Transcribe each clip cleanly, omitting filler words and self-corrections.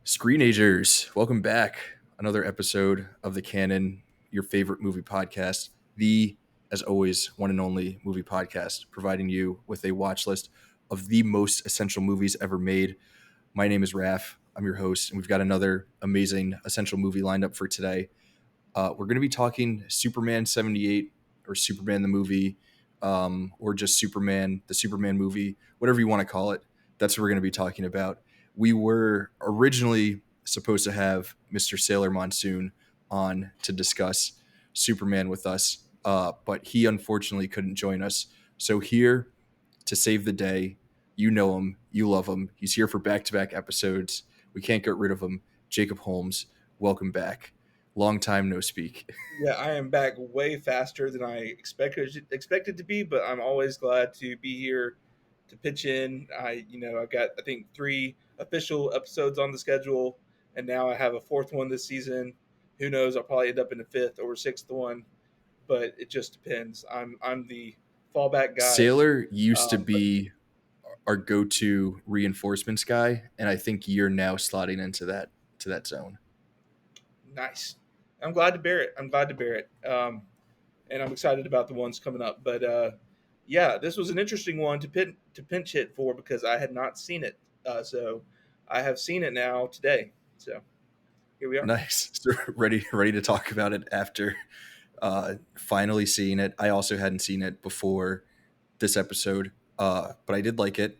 Screenagers, welcome back. Another episode of the Canon, your favorite movie podcast, the, as always, one and only movie podcast, providing you with a watch list of the most essential movies ever made. My name is Raf. I'm your host, and we've got another amazing essential movie lined up for today. We're going to be talking Superman 78 or Superman the movie, or just Superman, the Superman movie, whatever you want to call it. That's what we're going to be talking about. We were originally supposed to have Mr. Sailor Monsoon on to discuss Superman with us, but he unfortunately couldn't join us. So here to save the day, you know him, you love him. He's here for back-to-back episodes. We can't get rid of him. Jacob Holmes, welcome back. Long time no speak. Yeah, I am back way faster than I expected to be, but I'm always glad to be here to pitch in. I've got I think 3 official episodes on the schedule, and now I have a fourth one this season. Who knows? I'll probably end up in the fifth or sixth one, but it just depends. I'm the fallback guy. Sailor used to But be our go-to reinforcements guy, and I think you're now slotting into that zone. nice. I'm glad to bear it. I'm glad to bear it. And I'm excited about the ones coming up. But yeah, this was an interesting one to pinch hit for because I had not seen it. So I have seen it now today. So here we are. Nice. So ready to talk about it after finally seeing it. I also hadn't seen it before this episode, but I did like it.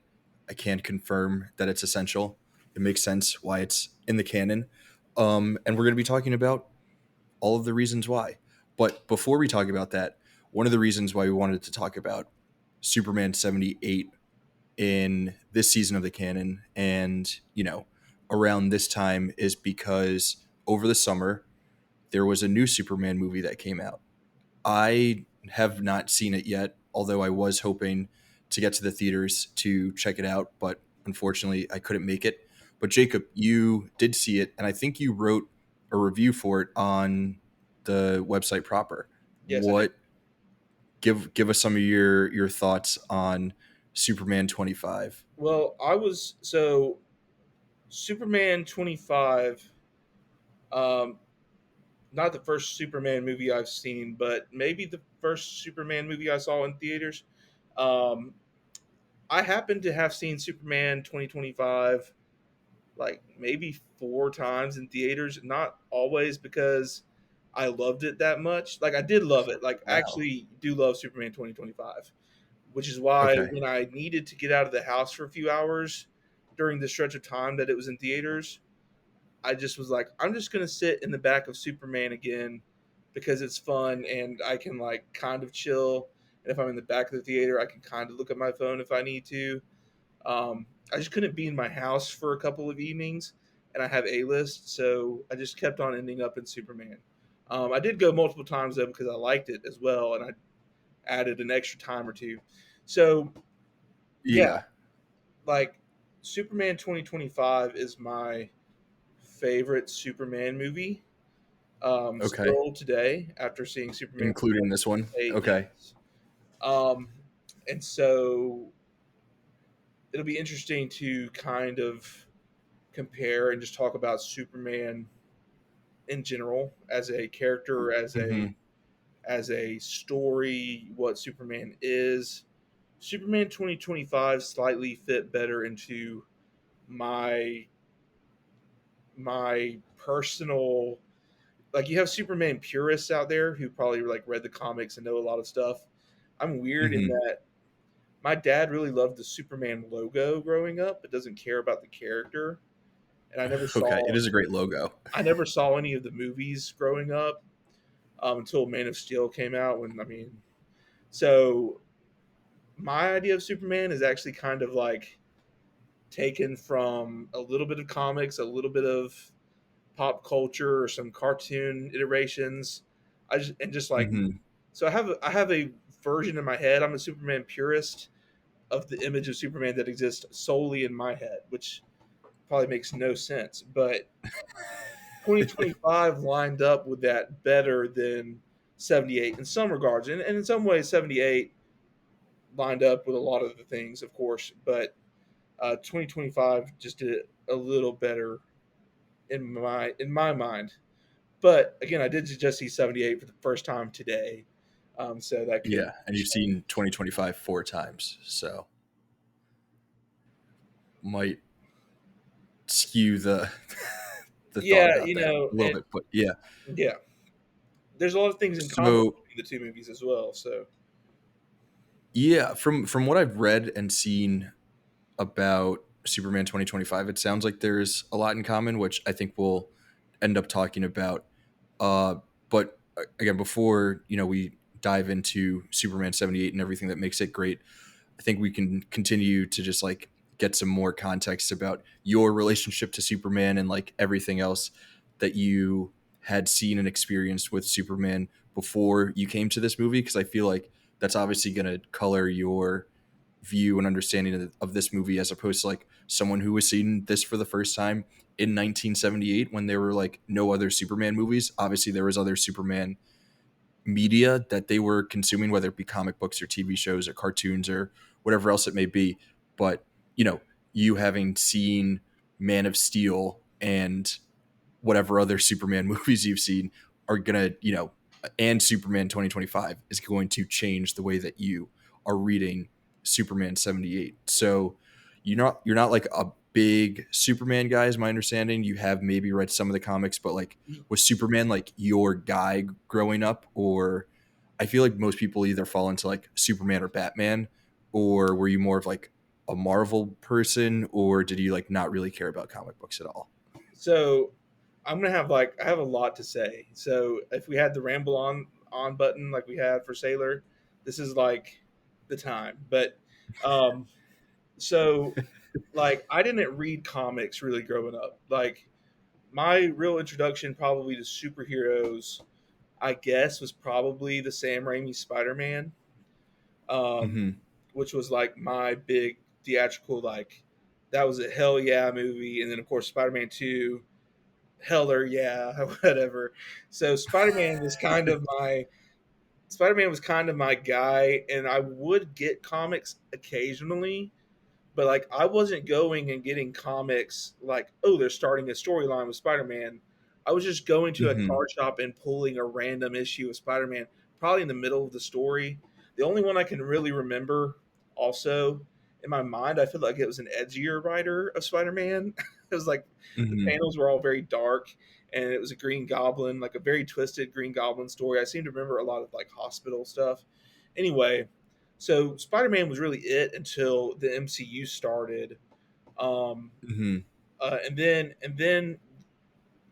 I can confirm that it's essential. It makes sense why it's in the canon. And we're going to be talking about all of the reasons why. But before we talk about that, one of the reasons why we wanted to talk about Superman 78 in this season of the canon and, around this time is because over the summer, there was a new Superman movie that came out. I have not seen it yet, although I was hoping to get to the theaters to check it out, but unfortunately I couldn't make it. But Jacob, you did see it, and I think you wrote a review for it on the website proper. Yes, I did. What give us some of your thoughts on Superman 25? Well, I was so Superman 25. Um, Not the first Superman movie I've seen, but maybe the first Superman movie I saw in theaters. Um, I happen to have seen Superman 2025 like maybe 4 times in theaters. Not always because I loved it that much. Like I did love it. Like I Wow. actually do love Superman 2025, which is why Okay. when I needed to get out of the house for a few hours during the stretch of time that it was in theaters, I just was like, I'm just gonna sit in the back of Superman again because it's fun and I can like kind of chill. And if I'm in the back of the theater, I can kind of look at my phone if I need to. I just couldn't be in my house for a couple of evenings, and I have a list, so I just kept on ending up in Superman. I did go multiple times though because I liked it as well, and I added an extra time or two. So yeah, Yeah. like Superman 2025 is my favorite Superman movie. Okay. Still today, after seeing Superman Including this one. 8, Okay. yes. Um, and so it'll be interesting to kind of compare and just talk about Superman in general as a character, Hmm. as a story, what Superman is. Superman 2025 slightly fit better into my personal, like, you have Superman purists out there who probably like read the comics and know a lot of stuff. I'm weird in Hmm. that my dad really loved the Superman logo growing up, but doesn't care about the character. And Okay. It is a great logo. I never saw any of the movies growing up until Man of Steel came out. So my idea of Superman is actually kind of like taken from a little bit of comics, a little bit of pop culture, or some cartoon iterations. Just like, Hmm. so I have a version in my head. I'm a Superman purist of the image of Superman that exists solely in my head, which probably makes no sense. But 2025 lined up with that better than 78 in some regards. And in some ways, 78 lined up with a lot of the things, of course. But 2025 just did it a little better in my mind. But again, I did just see 78 for the first time today, so that could Yeah, and you've change. seen 2025 four times, so might skew the the thought Yeah, about that a little and bit. But yeah, yeah, there's a lot of things in common so between the two movies as well. So yeah, from what I've read and seen about Superman 2025, it sounds like there's a lot in common, which I think we'll end up talking about. But again, before we dive into Superman 78 and everything that makes it great, I think we can continue to just like get some more context about your relationship to Superman and like everything else that you had seen and experienced with Superman before you came to this movie, because I feel like that's obviously going to color your view and understanding of this movie as opposed to like someone who was seeing this for the first time in 1978 when there were like no other Superman movies. Obviously there was other Superman media that they were consuming, whether it be comic books or TV shows or cartoons or whatever else it may be. But, you know, you having seen Man of Steel and whatever other Superman movies you've seen are going to, and Superman 2025 is going to change the way that you are reading Superman 78. So you're not like a big Superman guy, is my understanding. You have maybe read some of the comics, but like was Superman like your guy growing up? Or I feel like most people either fall into like Superman or Batman, or were you more of like a Marvel person, or did you like not really care about comic books at all? so I'm gonna have like I have a lot to say. So if we had the ramble on button like we had for Sailor, this is like the time. But um, so like I didn't read comics really growing up. Like my real introduction probably to superheroes, I guess, was probably the Sam Raimi Spider Man, um, Hmm. which was like my big theatrical like that was a hell yeah movie, and then of course Spider Man 2, heller yeah, whatever. So Spider Man was kind of my guy, and I would get comics occasionally, but like I wasn't going and getting comics like, oh, they're starting a storyline with Spider-Man. I was just going to a Hmm. card shop and pulling a random issue of Spider-Man, probably in the middle of the story. The only one I can really remember also in my mind, I feel like it was an edgier writer of Spider-Man. It was like the Hmm. panels were all very dark, and it was a Green Goblin, like a very twisted Green Goblin story. I seem to remember a lot of like hospital stuff. Anyway, so Spider-Man was really it until the MCU started, um, Hmm. and then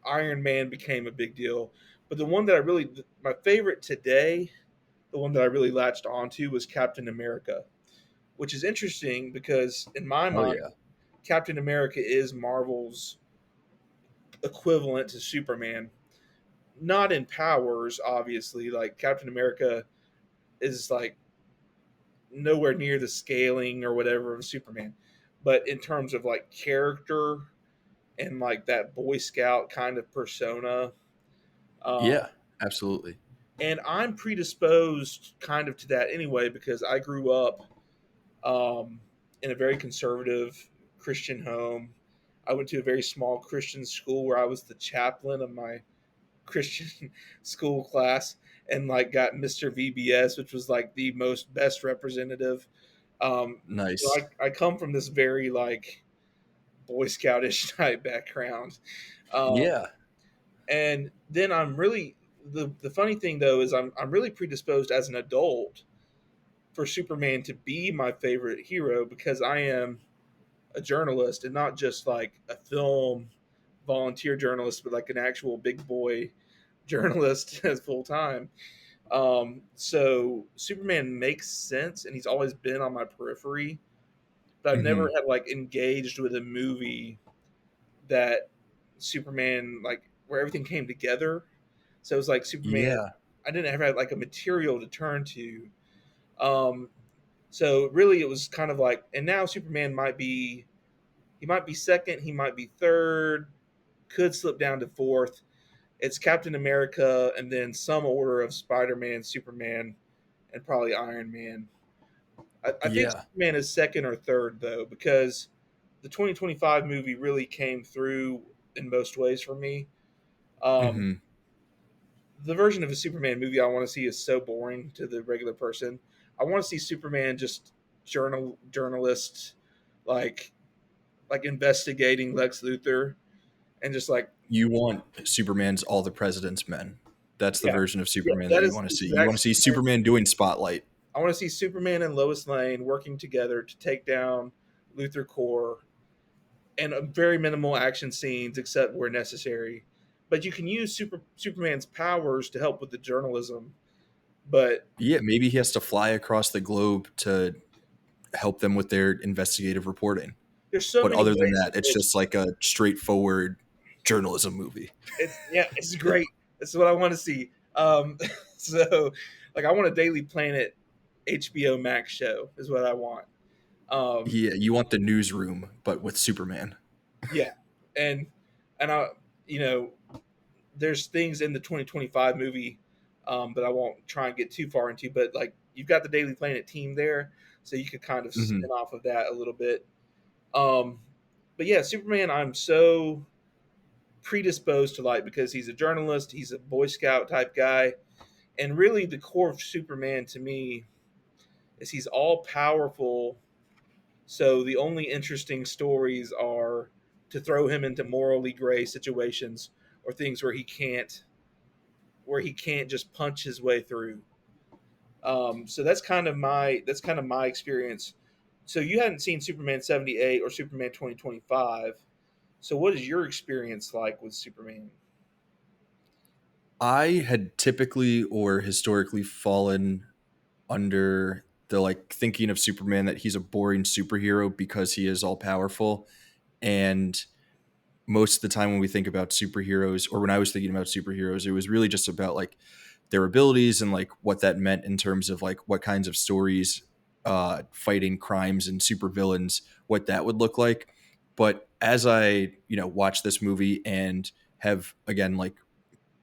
Iron Man became a big deal. But the one that my favorite today, the one that I really latched onto was Captain America, which is interesting because in my Oh mind, yeah. Captain America is Marvel's equivalent to Superman. Not in powers, obviously. Like Captain America is like nowhere near the scaling or whatever of Superman. But in terms of like character and like that Boy Scout kind of persona, um, Yeah, absolutely. and I'm predisposed kind of to that anyway because I grew up in a very conservative Christian home. I went to a very small Christian school where I was the chaplain of my Christian school class and like got Mr. VBS, which was like the most best representative. So Nice. I come from this very like Boy Scoutish type background. Um, Yeah. and then the funny thing though is I'm really predisposed as an adult for Superman to be my favorite hero because I am a journalist and not just like a film volunteer journalist, but like an actual big boy journalist as full time. So Superman makes sense, and he's always been on my periphery, but I've never Hmm. had like engaged with a movie that Superman like where everything came together. So it was like Superman. Yeah. I didn't ever have like a material to turn to. Um, so really, it was kind of like, and now Superman he might be second, he might be third, could slip down to fourth. It's Captain America, and then some order of Spider Man, Superman, and probably Iron Man. I think Yeah. Superman is second or third though, because the 2025 movie really came through. in most ways for me. Um, Hmm. the version of a Superman movie I want to see is so boring to the regular person. I want to see Superman just journalist, like investigating Lex Luthor and just like, You want Superman's All the President's Men. That's the yeah, version of yeah, Superman that that you is want to the see. You exact want to see Superman. Superman doing Spotlight. I want to see Superman and Lois Lane working together to take down Luthor Core, and very minimal action scenes except where necessary. But you can use Superman's powers to help with the journalism. But Yeah, maybe he has to fly across the globe to help them with their investigative reporting. there's so But many other than ways that, in it's which just like a straightforward journalism movie. it's great. That's what I want to see. So like I want a Daily Planet HBO Max show is what I want. Um, Yeah, you want the newsroom, but with Superman. yeah, and I, you know, there's things in the 2025 movie that I won't try and get too far into, but like you've got the Daily Planet team there, so you could kind of Hmm. spin off of that a little bit. Um, but yeah, Superman, I'm so predisposed to like because he's a journalist, he's a Boy Scout type guy, and really the core of Superman to me is he's all powerful. So the only interesting stories are to throw him into morally gray situations or things where he can't just punch his way through. So that's kind of my experience. So you hadn't seen Superman 78 or Superman 2025. So what is your experience like with Superman? I had typically or historically fallen under the like thinking of Superman that he's a boring superhero because he is all powerful. And most of the time when we think about superheroes, or when I was thinking about superheroes, it was really just about like their abilities and like what that meant in terms of like what kinds of stories, fighting crimes and supervillains, what that would look like. But as I, watched this movie and have again like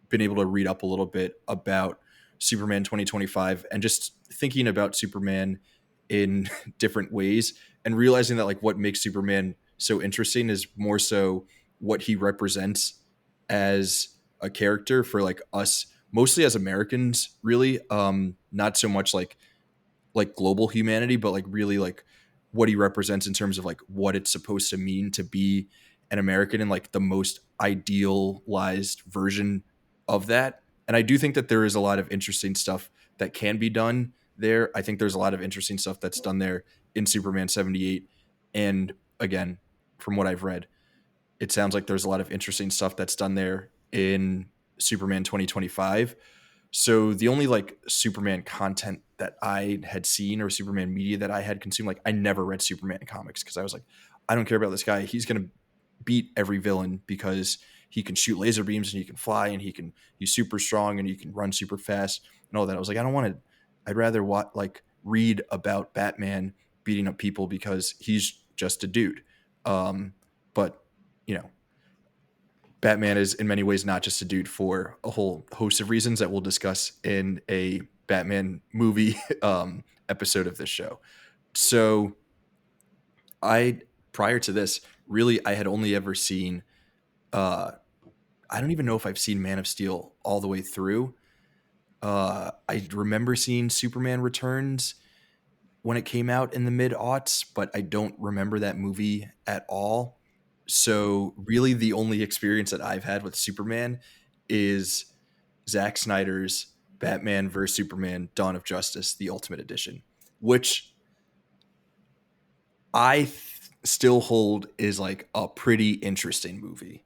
been able to read up a little bit about Superman 2025 and just thinking about Superman in different ways and realizing that like what makes Superman so interesting is more so what he represents as a character for like us mostly as Americans really, not so much like global humanity, but like really like what he represents in terms of like what it's supposed to mean to be an American and like the most idealized version of that. And I do think that there is a lot of interesting stuff that can be done there. I think there's a lot of interesting stuff that's done there in Superman 78. And again, from what I've read, it sounds like there's a lot of interesting stuff that's done there in Superman 2025. So the only like Superman content that I had seen or Superman media that I had consumed, like I never read Superman comics because I was like, I don't care about this guy. He's gonna beat every villain because he can shoot laser beams and he can fly and he's super strong and he can run super fast and all that. I was like, I don't want to. I'd rather read about Batman beating up people because he's just a dude. But you know, Batman is in many ways not just a dude for a whole host of reasons that we'll discuss in a Batman movie episode of this show. So I prior to this, really I had only ever seen uh I don't even know if I've seen Man of Steel all the way through. I remember seeing Superman Returns when it came out in the mid aughts, but I don't remember that movie at all. So really the only experience that I've had with Superman is Zack Snyder's Batman vs Superman: Dawn of Justice, the Ultimate Edition, which still hold is like a pretty interesting movie.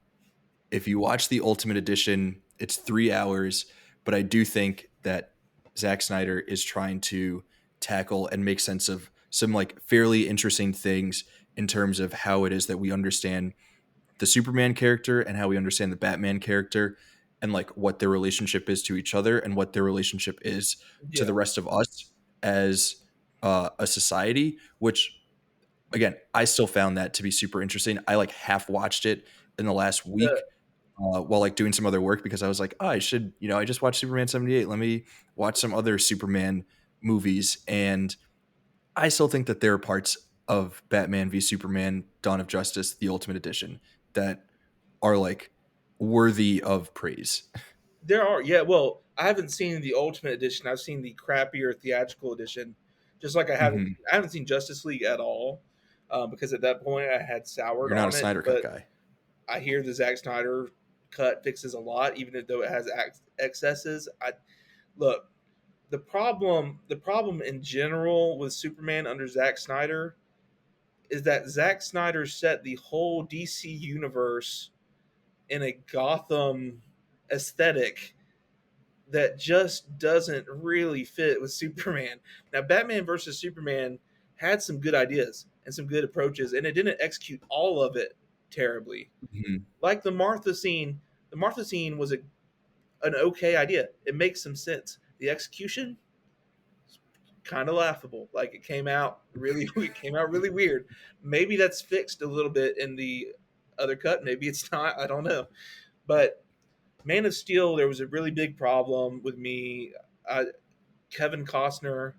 If you watch the Ultimate Edition, it's 3 hours, but I do think that Zack Snyder is trying to tackle and make sense of some like fairly interesting things in terms of how it is that we understand the Superman character and how we understand the Batman character and like what their relationship is to each other and what their relationship is to Yeah, the rest of us as a society, which again, I still found that to be super interesting. I like half watched it in the last week the, while like doing some other work because I was like, oh, I should, I just watched Superman 78. Let me watch some other Superman movies. And I still think that there are parts of Batman v Superman, Dawn of Justice, the Ultimate Edition, that are like worthy of praise. There are, yeah. Well, I haven't seen the Ultimate Edition. I've seen the crappier theatrical edition. Just like Hmm. I haven't seen Justice League at all, because at that point I had soured You're not a on it. Snyder Cut But guy. I hear the Zack Snyder cut fixes a lot, even though it has excesses. I look, the problem in general with Superman under Zack Snyder is that Zack Snyder set the whole DC universe in a Gotham aesthetic that just doesn't really fit with Superman. Now, Batman versus Superman had some good ideas and some good approaches, and it didn't execute all of it terribly. Hmm. Like the Martha scene was an okay idea. It makes some sense. The execution, kind of laughable. Like it came out really, it came out really weird. Maybe that's fixed a little bit in the other cut. Maybe it's not. I don't know. But Man of Steel, there was a really big problem with me. Kevin Costner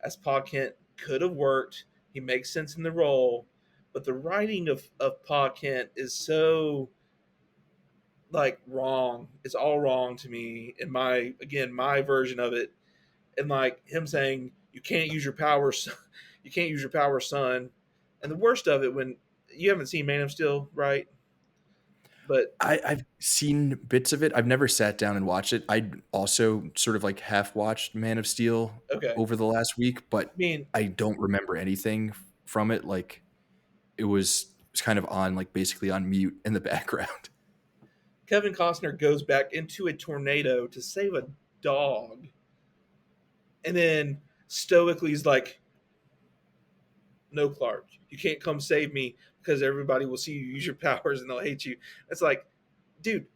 as Pa Kent could have worked. He makes sense in the role, but the writing of Pa Kent is so like wrong. It's all wrong to me in my version of it. And like him saying you can't use your power, you can't use your power, son. And the worst of it when you haven't seen Man of Steel, right? But I've seen bits of it. I've never sat down and watched it. I also sort of like half watched Man of Steel okay, over the last week, I but mean I don't remember anything from it. Like it was kind of on like basically on mute in the background. Kevin Costner goes back into a tornado to save a dog, and then stoically is like, "No, Clark, you can't come save me because everybody will see you use your powers and they'll hate you." It's like, dude,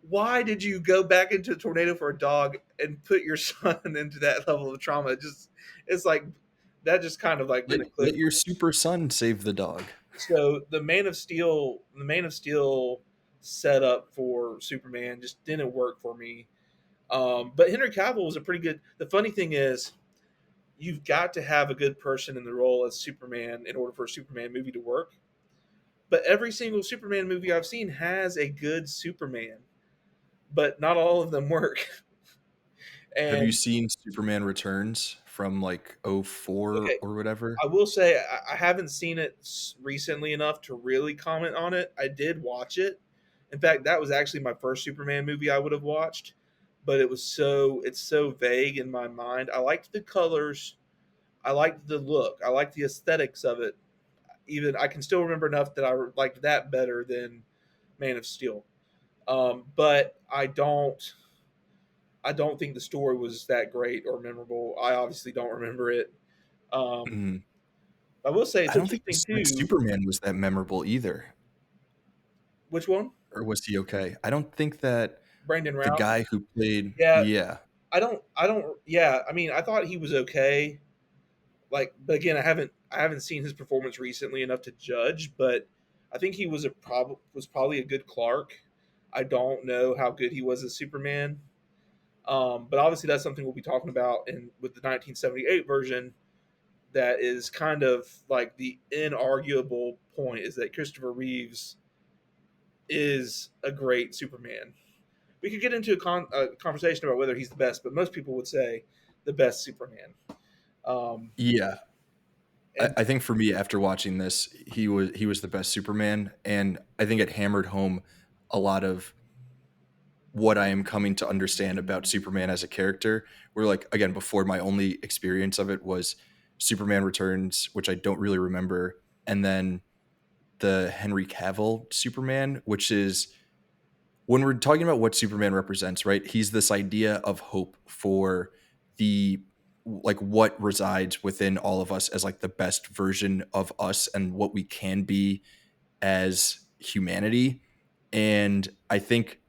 why did you go back into a tornado for a dog and put your son into that level of trauma? It's like that just kind of like Let, didn't click let for your me. super son save the dog. So the Man of Steel setup for Superman just didn't work for me. But Henry Cavill was a pretty good. The funny thing is, you've got to have a good person in the role as Superman in order for a Superman movie to work. But every single Superman movie I've seen has a good Superman, but not all of them work. Have you And seen Superman Returns from like '04 okay, or whatever? I will say I haven't seen it recently enough to really comment on it. I did watch it. In fact, that was actually my first Superman movie I would have watched, but it's so vague in my mind. I liked the colors, I liked the look, I liked the aesthetics of it. Even I can still remember enough that I liked that better than Man of Steel. But I don't think the story was that great or memorable. I obviously don't remember it. Um, Mhm. I will say I it's don't think interesting the too. Superman was that memorable either. Which one? Or was he okay? I don't think that Brandon the Routh. guy who played, Yeah, yeah. I don't. Yeah, I mean, I thought he was okay. Like, but again, I haven't seen his performance recently enough to judge. But I think he was probably a good Clark. I don't know how good he was as Superman. But obviously, that's something we'll be talking about in with the 1978 version. That is kind of like the inarguable point is that Christopher Reeves is a great Superman. We could get into a conversation about whether he's the best, but most people would say the best Superman. Um, Yeah. I, and I think for me, after watching this, he was the best Superman, and I think it hammered home a lot of what I am coming to understand about Superman as a character. Where like again, before my only experience of it was Superman Returns, which I don't really remember, and then the Henry Cavill Superman, which is when we're talking about what Superman represents, right? He's this idea of hope for the like what resides within all of us as like the best version of us and what we can be as humanity. And I think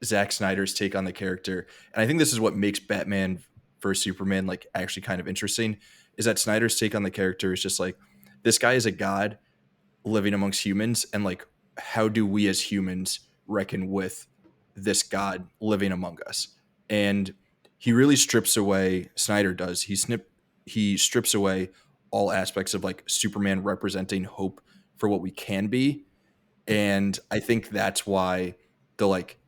Zack Snyder's take on the character, and I think this is what makes Batman versus Superman like actually kind of interesting, is that Snyder's take on the character is just like this guy is a god living amongst humans, and like how do we as humans reckon with this god living among us? And he really strips away, Snyder does, he strips away all aspects of like Superman representing hope for what we can be, And I think that's why the like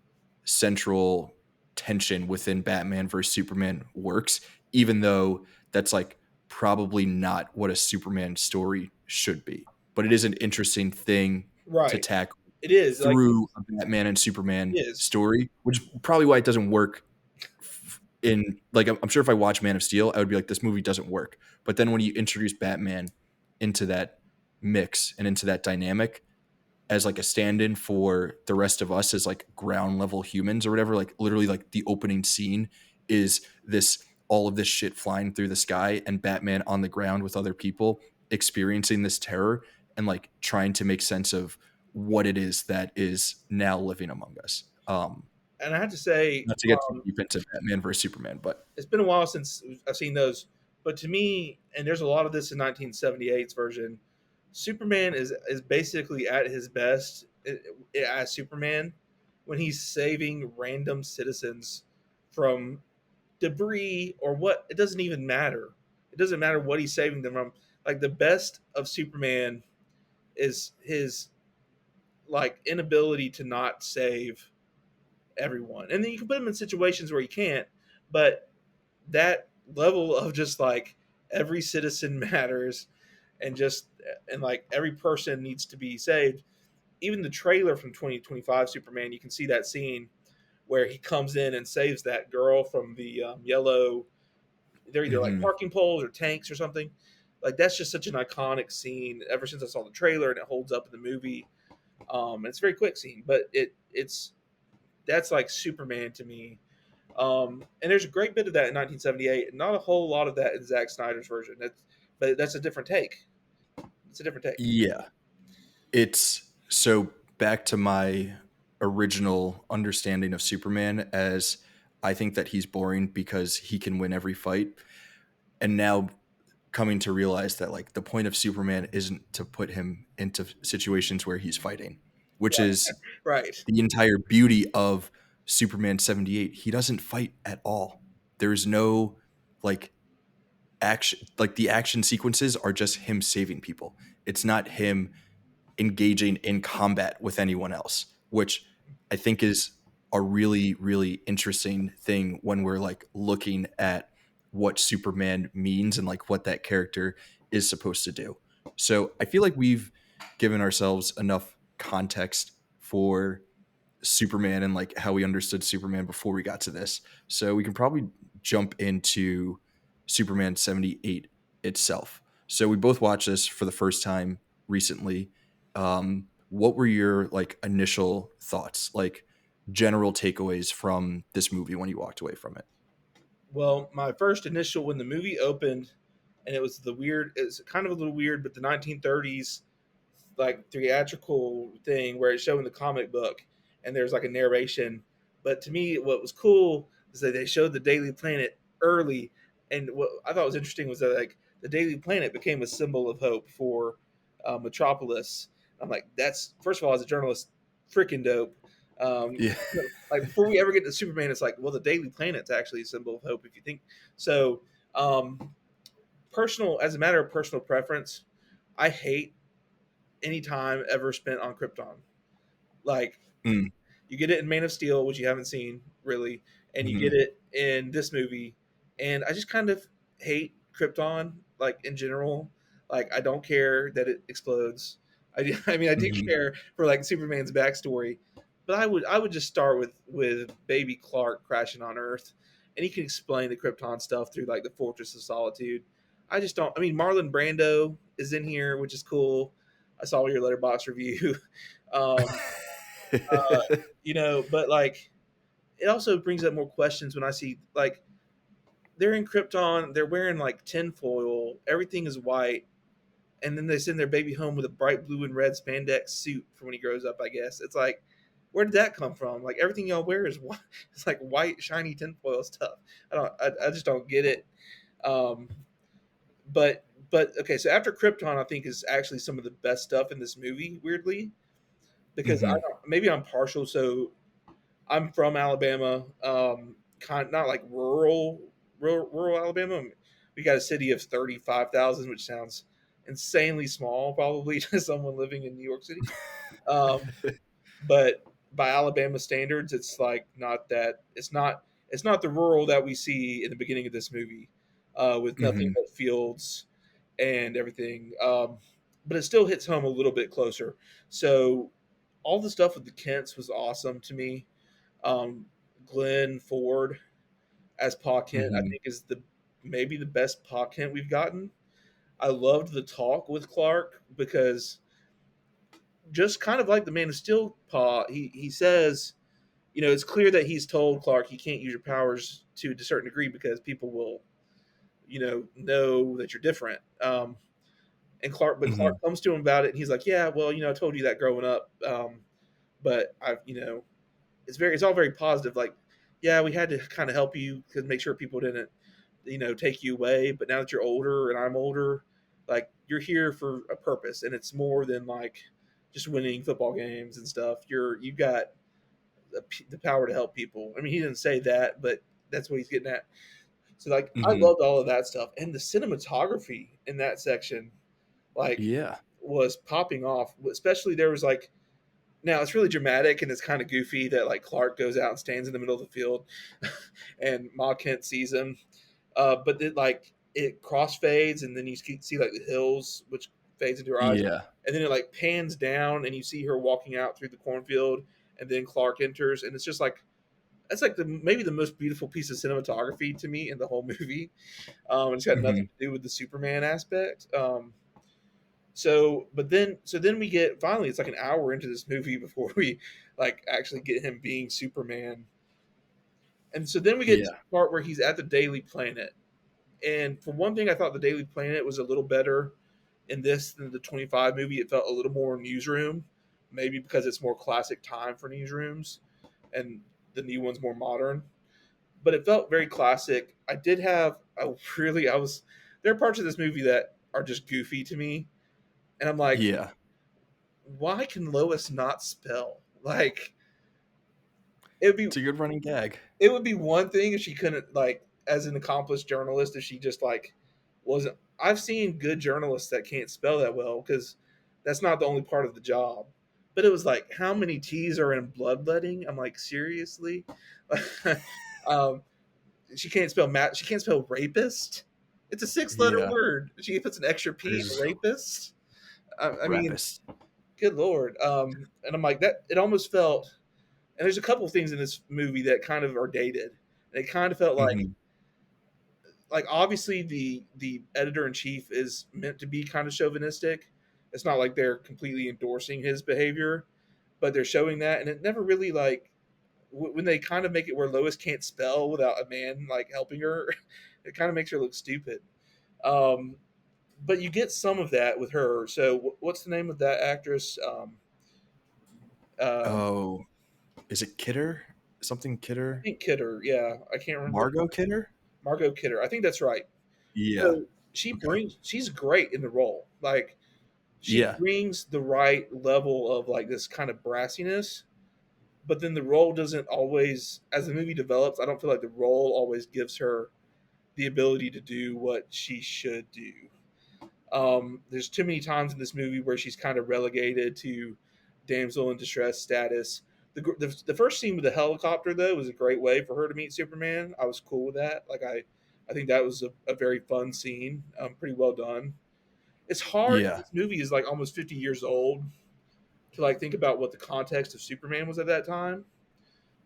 central tension within Batman versus Superman works, even though that's like probably not what a Superman story should be. But it is an interesting thing to Right. tackle It is like through a Batman and Superman it is. story, which is probably why it doesn't work in like I'm sure if I watch Man of Steel, I would be like, this movie doesn't work. But then when you introduce Batman into that mix and into that dynamic, as like a stand-in for the rest of us as like ground level humans or whatever, like literally like the opening scene is this all of this shit flying through the sky and Batman on the ground with other people experiencing this terror and like trying to make sense of what it is that is now living among us. And I have to say, Not to get too deep into Batman versus Superman, but it's been a while since I've seen those. But to me, and there's a lot of this in 1978's version, Superman is basically at his best as Superman when he's saving random citizens from debris or what. It doesn't even matter. It doesn't matter what he's saving them from. Like the best of Superman is his like inability to not save everyone. And then you can put him in situations where he can't, but that level of just like every citizen matters and just and like every person needs to be saved. Even the trailer from 2025 Superman, you can see that scene where he comes in and saves that girl from the yellow, they're either like mhm. parking poles or tanks or something. Like that's just such an iconic scene ever since I saw the trailer, and it holds up in the movie. It's a very quick scene, but it's that's like Superman to me. And there's a great bit of that in 1978, and not a whole lot of that in Zack Snyder's version. But that's a different take. It's a different take. Yeah. It's so back to my original understanding of Superman as I think that he's boring because he can win every fight. And now coming to realize that like the point of Superman isn't to put him into situations where he's fighting, which is Right. the entire beauty of Superman 78. He doesn't fight at all. There's no like action, like the action sequences are just him saving people. It's not him engaging in combat with anyone else, which I think is a really, really interesting thing when we're like looking at what Superman means and like what that character is supposed to do. So I feel like we've given ourselves enough context for Superman and like how we understood Superman before we got to this. So we can probably jump into Superman 78 itself. So we both watched this for the first time recently. What were your like initial thoughts, like general takeaways from this movie when you walked away from it? Well, my first initial when the movie opened, and it was the weird. It's kind of a little weird, but the 1930s like theatrical thing where it's showing the comic book and there's like a narration. But to me, what was cool is that they showed the Daily Planet early, and what I thought was interesting was that like the Daily Planet became a symbol of hope for Metropolis. I'm like, that's first of all, as a journalist, freaking dope. Um, Yeah. like before we ever get to Superman, it's like, well, the Daily Planet's actually a symbol of hope if you think so. Personal, as a matter of personal preference, I hate any time ever spent on Krypton. Like Mm, you get it in Man of Steel, which you haven't seen really, and you get mhm, it in this movie. And I just kind of hate Krypton, like in general. Like I don't care that it explodes. I mean, I do mhm, care for like Superman's backstory, but I would just start with baby Clark crashing on Earth, and he can explain the Krypton stuff through like the Fortress of Solitude. I just don't. I mean, Marlon Brando is in here, which is cool. I saw your letterbox review. um, uh, but like it also brings up more questions when I see like they're in Krypton, they're wearing like tinfoil, everything is white, and then they send their baby home with a bright blue and red spandex suit for when he grows up. I guess it's like, where did that come from? Like everything y'all wear is white. It's like white, shiny tinfoil stuff. I just don't get it. Um, but okay, so after Krypton, I think is actually some of the best stuff in this movie. Weirdly, because I mhm, don't, maybe I'm partial. So I'm from Alabama, not like rural Alabama. We got a city of 35,000, which sounds insanely small, probably to someone living in New York City. Um, but by Alabama standards, it's like not that. It's not the rural that we see in the beginning of this movie, with nothing Hmm. but fields and everything. But it still hits home a little bit closer. So all the stuff with the Kents was awesome to me. Glenn Ford as Pa Kent, I Hmm. think, is the maybe the best Pa Kent we've gotten. I loved the talk with Clark because just kind of like the Man of Steel Pa, he says, you know, it's clear that he's told Clark you can't use your powers to a certain degree because people will, you know that you're different. And Clark Hmm. comes to him about it, and he's like, yeah, well, you know, I told you that growing up, but I've, you know, it's all very positive. Like, yeah, we had to kind of help you to make sure people didn't, you know, take you away. But now that you're older and I'm older, like you're here for a purpose, and it's more than like just winning football games and stuff. You got the power to help people. I mean, he didn't say that, but that's what he's getting at. So like, I Hmm. loved all of that stuff, and the cinematography in that section, like, Yeah. was popping off. Especially there was like, now it's really dramatic and it's kind of goofy that like Clark goes out and stands in the middle of the field, and Ma Kent sees him. But it like it crossfades, and then you see like the hills, which fades into her eyes, Yeah. and then it like pans down, and you see her walking out through the cornfield, and then Clark enters, and it's just like that's like the maybe the most beautiful piece of cinematography to me in the whole movie. It's got nothing Hmm. to do with the Superman aspect. So then we get finally it's like an hour into this movie before we like actually get him being Superman. And so then we get to Yeah. the part where he's at the Daily Planet. And for one thing, I thought the Daily Planet was a little better in this than the 25 movie. It felt a little more newsroom, maybe because it's more classic time for newsrooms and the new one's more modern. But it felt very classic. I did have a really I was there are parts of this movie that are just goofy to me, and I'm like, Yeah. why can Lois not spell? Like it would be It's a good running gag. it would be one thing if she couldn't, like, as an accomplished journalist, if she just like wasn't. I've seen good journalists that can't spell that well because that's not the only part of the job. But it was like, how many T's are in bloodletting? I'm like, seriously. um, she can't spell She can't spell rapist. It's a six-letter Yeah. word. She puts an extra P in There's rapist. I mean, rapist. good lord. And I'm like that. It almost felt. And there's a couple of things in this movie that kind of are dated. And it kind of felt Hmm. like obviously the editor in chief is meant to be kind of chauvinistic. It's not like they're completely endorsing his behavior, but they're showing that, and it never really like when they kind of make it where Lois can't spell without a man like helping her, it kind of makes her look stupid. Um, but you get some of that with her. So what's the name of that actress? I Oh, is it Kidder? Something Kidder? think Kidder. Yeah, I can't remember. Margot Kidder? Margot Kidder. I think that's right. Yeah. So Okay. she's great in the role. Like she Yeah. brings the right level of like this kind of brassiness, but then the role doesn't always, as the movie develops, I don't feel like the role always gives her the ability to do what she should do. There's too many times in this movie where she's kind of relegated to damsel in distress status. The first scene with the helicopter though was a great way for her to meet Superman. I was cool with that. Like I think that was a very fun scene. Pretty well done. It's hard. Yeah. This movie is like almost 50 years old to like think about what the context of Superman was at that time.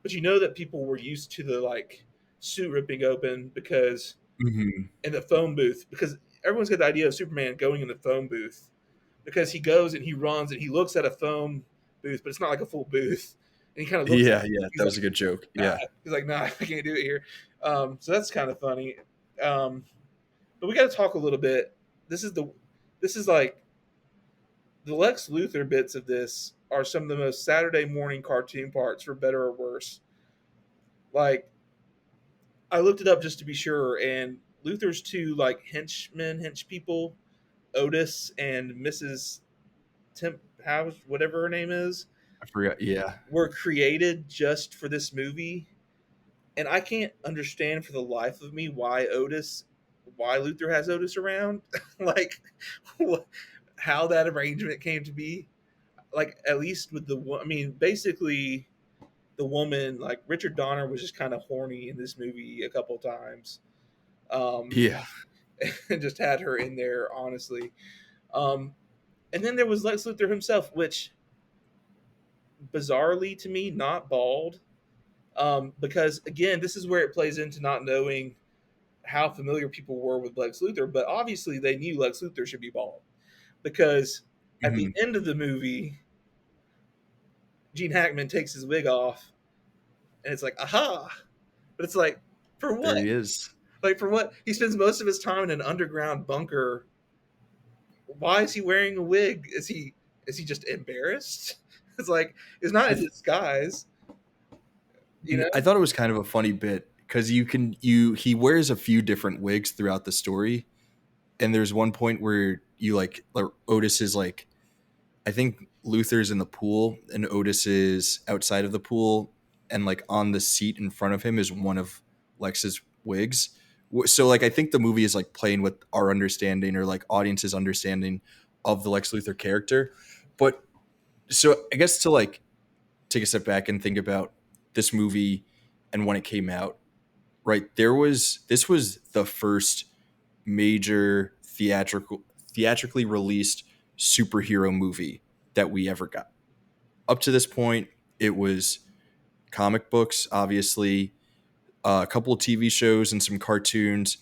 But you know that people were used to the like suit ripping open because Hmm. in the phone booth, because everyone's got the idea of Superman going in the phone booth because he goes and he runs and he looks at a phone booth, but it's not like a full booth. And he kind of looks at Yeah. it. Yeah. He's That like, was a good joke. nah. Yeah. He's like, nah, I can't do it here. So that's kind of funny. Um, but we got to talk a little bit. This is the this is like the Lex Luthor bits of this are some of the most Saturday morning cartoon parts, for better or worse. Like I looked it up just to be sure, and Luthor's two like hench people, Otis and Mrs. Temp House, whatever her name is, I forgot. Yeah. were created just for this movie. And I can't understand for the life of me why Otis why Luther has Otis around, like what, how that arrangement came to be. Like at least with I mean, basically the woman, like Richard Donner was just kind of horny in this movie a couple times, um, Yeah. and just had her in there honestly. Um, and then there was Lex Luthor himself, which bizarrely to me not bald, because again this is where it plays into not knowing how familiar people were with Lex Luthor, but obviously they knew Lex Luthor should be bald because at the Mhm. end of the movie, Gene Hackman takes his wig off, and it's like, aha! But it's like, for There what? he is. Like, for what? He spends most of his time in an underground bunker. Why is he wearing a wig? Is he just embarrassed? It's like it's not I a disguise, you know? I thought it was kind of a funny bit because he wears a few different wigs throughout the story, and there's one point where Otis is like, I think Luther's in the pool and Otis is outside of the pool, and like on the seat in front of him is one of Lex's wigs. So like I think the movie is like playing with our understanding or like audience's understanding of the Lex Luthor character. But so I guess to like take a step back and think about this movie and when it came out, right? This was the first major theatrically released superhero movie that we ever got. Up to this point, it was comic books, obviously, a couple of TV shows and some cartoons,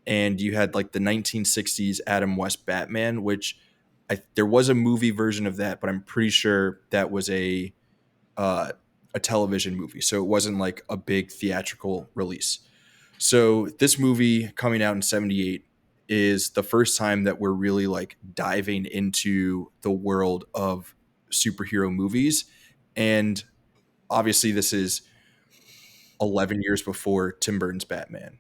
and you had like the 1960s Adam West Batman, which there was a movie version of that, but I'm pretty sure that was uh, a television movie, so it wasn't like a big theatrical release. So this movie coming out in 78 is the first time that we're really like diving into the world of superhero movies. And obviously this is 11 years before Tim Burton's Batman,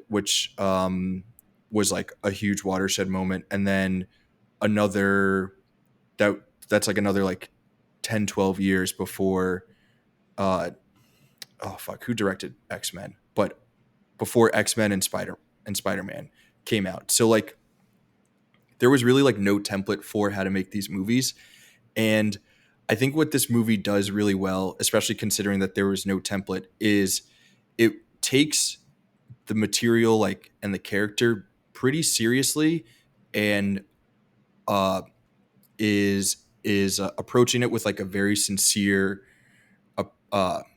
which was like a huge watershed moment. And then another that that's like another like 10, 12 years before uh oh fuck, who directed X-Men? But before X-Men and Spider-Man came out. So like there was really like no template for how to make these movies. And I think what this movie does really well, especially considering that there was no template, is it takes the material like and the character pretty seriously and uh is approaching it with like a very sincere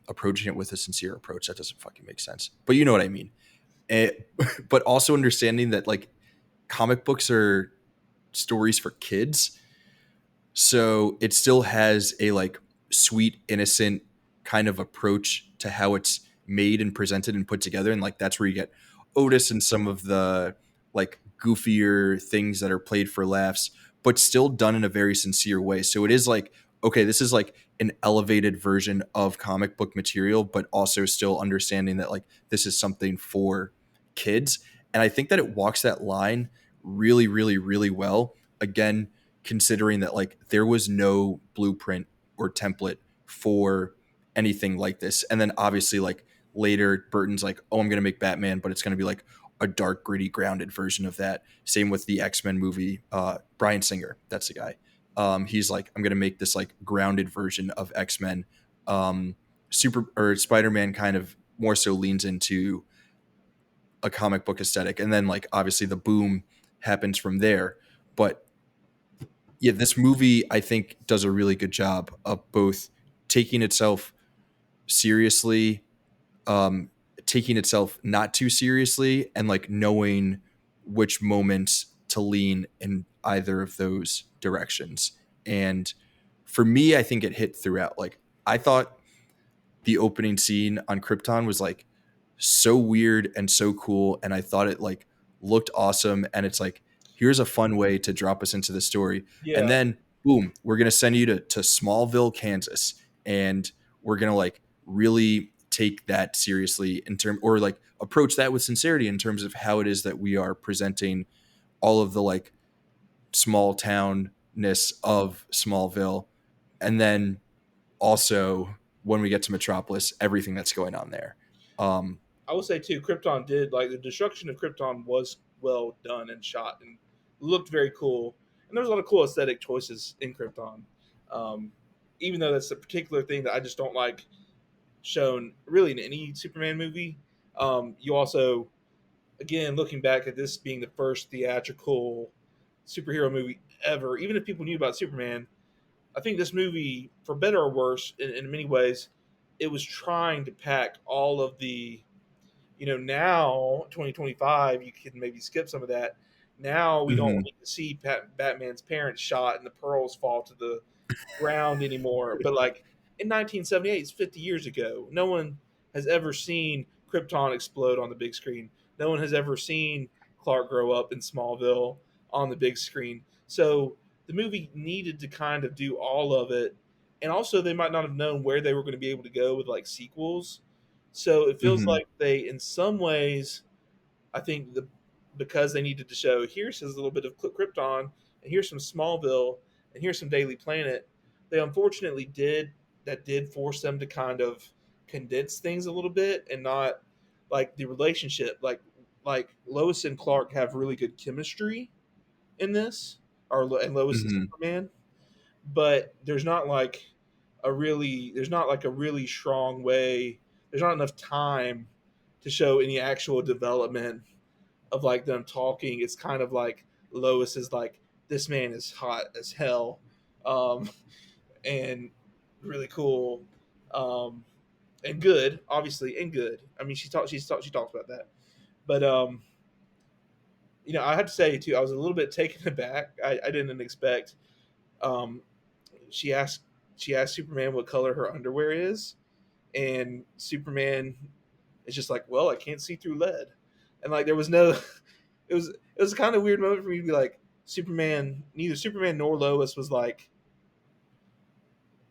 approaching it with a sincere approach. That doesn't fucking make sense. But you know what I mean. Eh, but also understanding that like comic books are stories for kids, so it still has a like sweet innocent kind of approach to how it's made and presented and put together, and like that's where you get Otis and some of the like goofier things that are played for laughs but still done in a very sincere way. So it is like, okay, this is like an elevated version of comic book material but also still understanding that like this is something for kids. And I think that it walks that line really really really well, again considering that like there was no blueprint or template for anything like this. And then obviously like later Burton's like, oh, I'm going to make Batman, but it's going to be like a dark gritty grounded version of that. Same with the X-Men movie. Bryan Singer, that's the guy. He's like, I'm going to make this like grounded version of X-Men. Super or Spider-Man kind of more so leans into a comic book aesthetic, and then like obviously the boom happens from there. But yeah, this movie I think does a really good job of both taking itself seriously, um, taking itself not too seriously, and like knowing which moments to lean in either of those directions. And for me, I think it hit throughout. Like I thought the opening scene on Krypton was like so weird and so cool, and I thought it like looked awesome, and it's like here's a fun way to drop us into the story. And Yeah, then boom, we're gonna send you to Smallville, Kansas, and we're gonna like really take that seriously in term or like approach that with sincerity in terms of how it is that we are presenting all of the like small townness of Smallville. And then also when we get to Metropolis, everything that's going on there. I will say too, Krypton did like the destruction of Krypton was well done and shot and looked very cool. And there was a lot of cool aesthetic choices in Krypton. Um, Even though that's a particular thing that I just don't like shown really in any Superman movie. You also, again, looking back at this being the first theatrical superhero movie ever, even if people knew about Superman, I think this movie, for better or worse, in many ways, it was trying to pack all of the, now 2025, you can maybe skip some of that. Now we don't Hmm. need to see Batman's parents shot and the pearls fall to the ground anymore. But like in 1978, it's 50 years ago. No one has ever seen Krypton explode on the big screen. No one has ever seen Clark grow up in Smallville on the big screen. So the movie needed to kind of do all of it. And also, they might not have known where they were going to be able to go with like sequels. So it feels Hmm. like they, in some ways, I think because they needed to show here's his little bit of Krypton, and here's some Smallville, and here's some Daily Planet. They unfortunately did force them to kind of condense things a little bit and not like the relationship like Lois and Clark have really good chemistry in this, and Lois is Hmm. Superman, but there's not like a really strong way. There's not enough time to show any actual development of like them talking. It's kind of like Lois is like, this man is hot as hell, um, and really cool, um, and good, obviously, and good. I mean, she talks about that, but I have to say too, I was a little bit taken aback. I didn't expect. Um, she asked she asked Superman what color her underwear is, and Superman is just like, well, I can't see through lead, and like there was no it was a kind of weird moment for me to be like, neither Superman nor Lois was like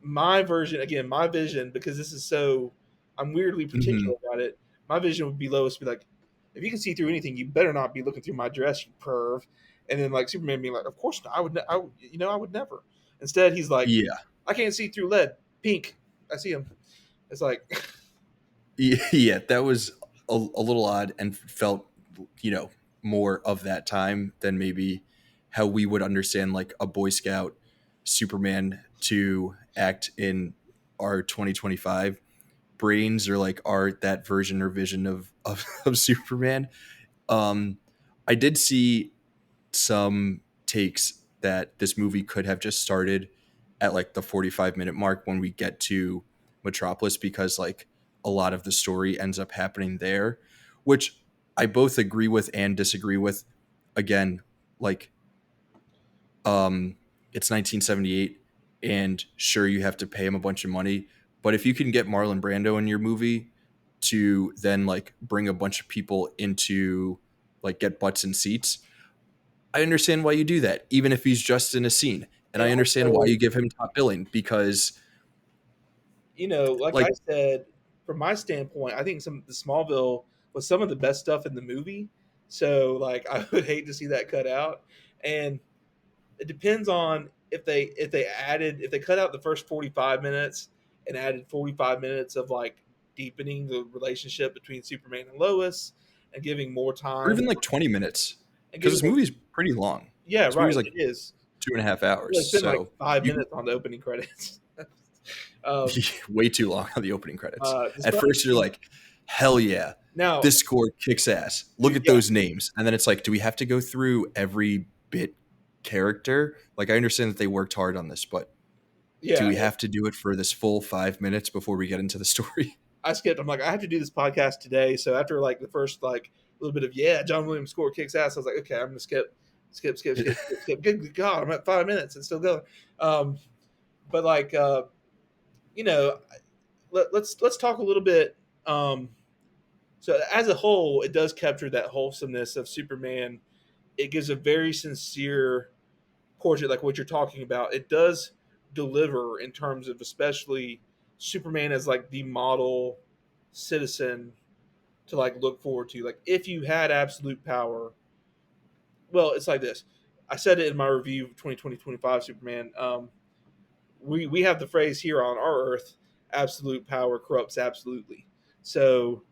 my version, again, my vision, because this is so, I'm weirdly Hmm. particular about it. My vision would be Lois be like, if you can see through anything, you better not be looking through my dress, you perv. And then like Superman being like, of course not. I would never. Instead, he's like, Yeah. I can't see through lead. Pink. I see him. It's like, Yeah, that was a little odd and felt, you know, more of that time than maybe how we would understand like a Boy Scout Superman to act in our 2025 brains, or like our that version or vision of Superman. Um, I did see some takes that this movie could have just started at like the 45-minute mark when we get to Metropolis, because like a lot of the story ends up happening there, which I both agree with and disagree with. Again, like um it's 1978, and sure, you have to pay him a bunch of money, but if you can get Marlon Brando in your movie to then like bring a bunch of people into like get butts in seats, I understand why you do that, even if he's just in a scene. And and I understand why also, you give him top billing because, like I like, said, from my standpoint, I think the Smallville was some of the best stuff in the movie. So like I would hate to see that cut out. And it depends on if they cut out the first 45 minutes and added 45 minutes of like deepening the relationship between Superman and Lois and giving more or time even like 20 minutes, and because giving this more, movie's pretty long. yeah, This movie's right, like it is. 2.5 hours. They spend like So 5 minutes you on the opening credits. um, way too long on the opening credits. At despite first, you're like, hell yeah, now, this score kicks ass. Look dude, at yeah, those names. And then it's like, do we have to go through every bit character? Like, I understand that they worked hard on this, but do yeah. we have to do it for this full 5 minutes before we get into the story? I skipped. I'm like, I have to do this podcast today. So after like the first like little bit of John Williams score kicks ass, I was like, okay, I'm gonna skip. Good God, I'm at 5 minutes and still going. Um, but like, let's talk a little bit. Um, so as a whole, it does capture that wholesomeness of Superman. It gives a very sincere portrait, like what you're talking about. It does deliver in terms of especially Superman as like the model citizen to like look forward to. Like if you had absolute power, well, it's like this. I said it in my review of 2020-25 Superman. We have the phrase here on our Earth: "Absolute power corrupts absolutely." So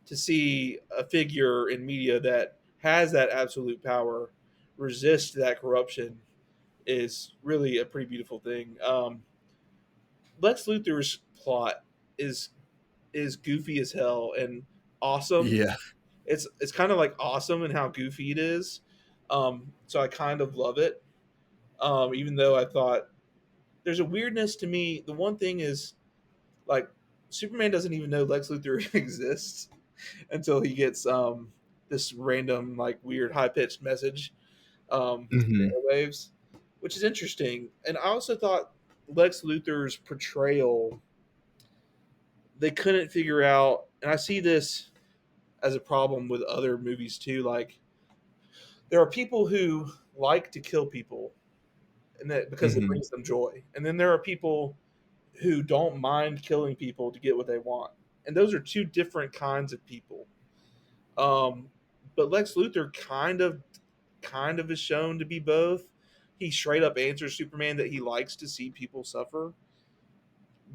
to see a figure in media that has that absolute power resist that corruption is really a pretty beautiful thing. Lex Luthor's plot is is goofy as hell and awesome. Yeah. It's kind of like awesome in how goofy it is. So I kind of love it. Even though I thought there's a weirdness to me. The one thing is like Superman doesn't even know Lex Luthor exists until he gets this random like weird high pitched message through the Hmm. airwaves, which is interesting. And I also thought Lex Luthor's portrayal they couldn't figure out, and I see this as a problem with other movies too. Like there are people who like to kill people, and that because it Hmm. brings them joy, and then there are people who don't mind killing people to get what they want, and those are two different kinds of people. Um, but Lex Luthor kind of is shown to be both. He straight up answers Superman that he likes to see people suffer,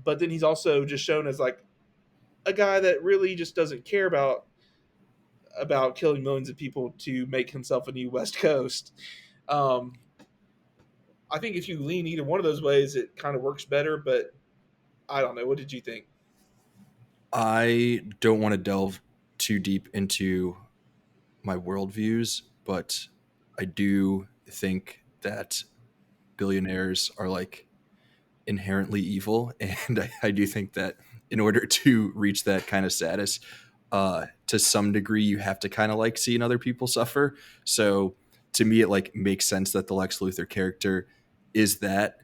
but then he's also just shown as like a guy that really just doesn't care about killing millions of people to make himself a new West Coast. Um, I think if you lean either one of those ways, it kind of works better. But I don't know. What did you think? I don't want to delve too deep into my worldviews, but I do think that billionaires are like inherently evil, and I do think that in order to reach that kind of status, to some degree, you have to kind of like seeing other people suffer. So to me, it like makes sense that the Lex Luthor character is that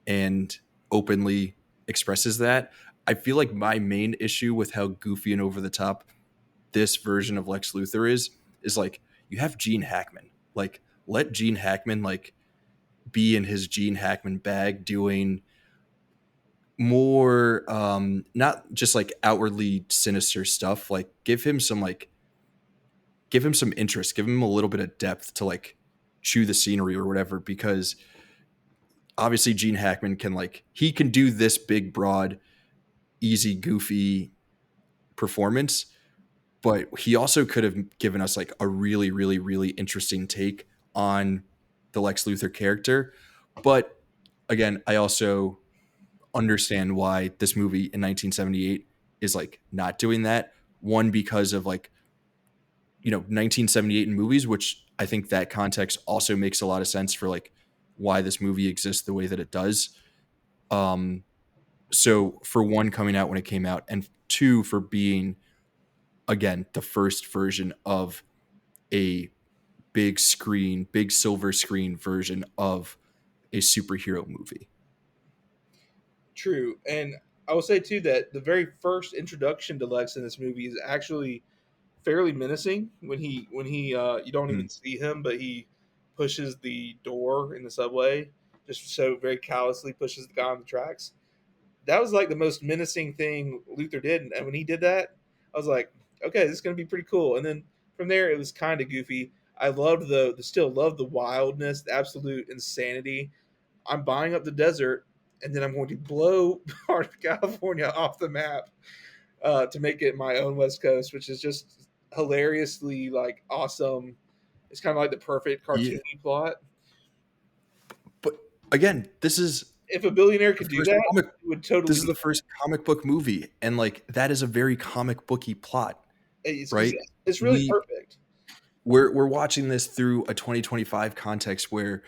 and openly expresses that. I feel like my main issue with how goofy and over the top this version of Lex Luthor is like you have Gene Hackman. Like let Gene Hackman like be in his Gene Hackman bag doing more not just like outwardly sinister stuff. Like give him some interest, give him a little bit of depth to like chew the scenery or whatever, because obviously Gene Hackman can like he can do this big broad easy goofy performance, but he also could have given us like a really, really, really interesting take on the Lex Luthor character. But again, I also understand why this movie in 1978 is like not doing that. One, because of like, 1978 in movies, which I think that context also makes a lot of sense for like why this movie exists the way that it does. Um, so for one, coming out when it came out, and two, for being again the first version of a big screen, big silver screen version of a superhero movie. True, and I will say too that the very first introduction to Lex in this movie is actually fairly menacing when he you don't even Mm. see him, but he pushes the door in the subway just so very callously pushes the guy on the tracks. That was like the most menacing thing Luther did. And when he did that, I was like, okay, this is going to be pretty cool. And then from there, it was kind of goofy. I loved still love the wildness, the absolute insanity. I'm buying up the desert, and then I'm going to blow part of California off the map to make it my own West Coast, which is just hilariously like awesome. It's kind of like the perfect Yeah, cartoony plot. but again, If a billionaire the could do first that, comic. it would This totally is do the first comic book movie, and like that is a very comic booky plot, it. right? It's really We perfect. we're watching this through a 2025 context where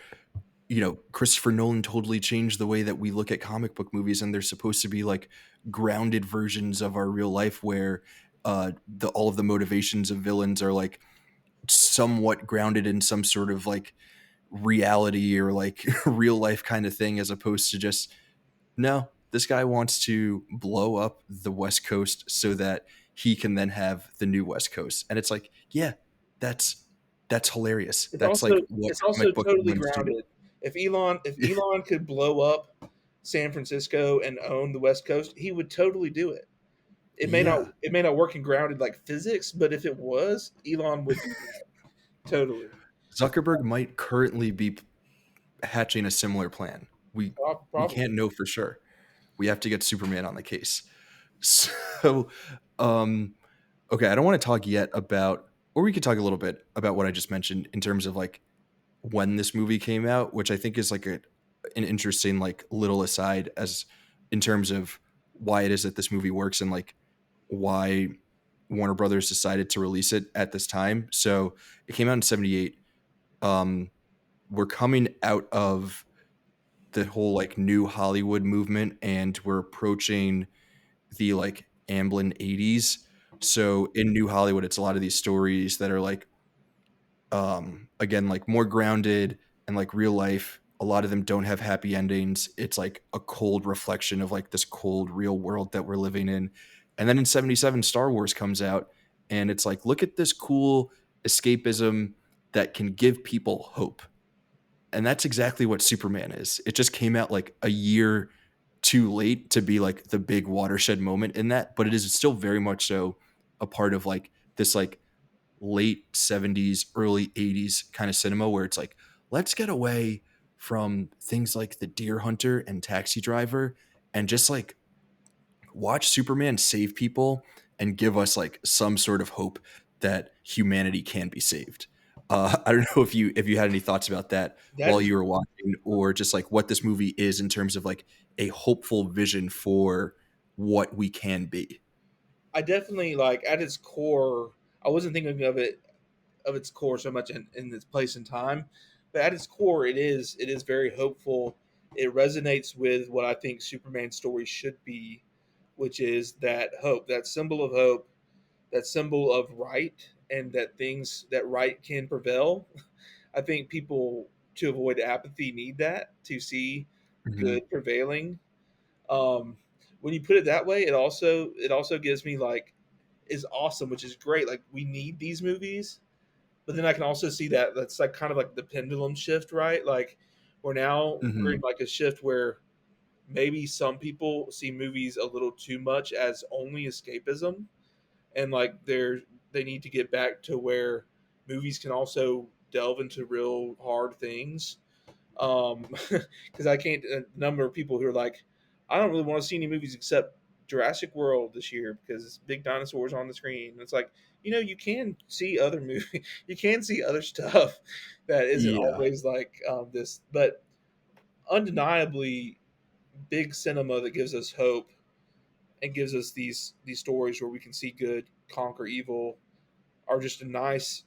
Christopher Nolan totally changed the way that we look at comic book movies, and they're supposed to be like grounded versions of our real life, where the all of the motivations of villains are like somewhat grounded in some sort of like reality or like real life kind of thing, as opposed to just no, this guy wants to blow up the West Coast so that he can then have the new West Coast. And it's like, yeah, that's that's hilarious. It's That's also like what it's also comic book totally villains do. grounded. If Elon could blow up San Francisco and own the West Coast, he would totally do it. Yeah. It may not work in grounded like physics, but if it was, Elon would do that. Totally. Zuckerberg might currently be hatching a similar plan. We Probably. can't know for sure. We have to get Superman on the case. So, um, Okay, I don't want to talk yet about, or we could talk a little bit about what I just mentioned in terms of like when this movie came out, which I think is like an interesting like little aside as in terms of why it is that this movie works and like why Warner Brothers decided to release it at this time. So it came out in 78. Um, we're coming out of the whole like new Hollywood movement and we're approaching the like Amblin 80s. So in New Hollywood, it's a lot of these stories that are like again like more grounded and like real life. A lot of them don't have happy endings. It's like a cold reflection of like this cold real world that we're living in. And then in 77 Star Wars comes out and it's like look at this cool escapism that can give people hope. And that's exactly what Superman is. It just came out like a year too late to be like the big watershed moment in that, but it is still very much so a part of like this like late 70s, early 80s kind of cinema where it's like, let's get away from things like The Deer Hunter and Taxi Driver and just like watch Superman save people and give us like some sort of hope that humanity can be saved. I don't know if you had any thoughts about that That while is, you were watching, or just like what this movie is in terms of like a hopeful vision for what we can be. I definitely like at its core. I wasn't thinking of its core so much in its place and time, but at its core, it is very hopeful. It resonates with what I think Superman stories should be, which is that hope, that symbol of hope, that symbol of right, and that things that right can prevail. I think people to avoid apathy need that to see Mhm. good prevailing. Um, when you put it that way, it also gives me like is awesome, which is great. Like we need these movies, but then I can also see that that's like kind of like the pendulum shift, right? Like we're in Mhm. like a shift where maybe some people see movies a little too much as only escapism, and like they need to get back to where movies can also delve into real hard things. Because I can't a number of people who are like, I don't really want to see any movies except Jurassic World this year because big dinosaurs on the screen. It's like you can see other movies, you can see other stuff that isn't Yeah. always like this, but undeniably big cinema that gives us hope and gives us these stories where we can see good conquer evil are just a nice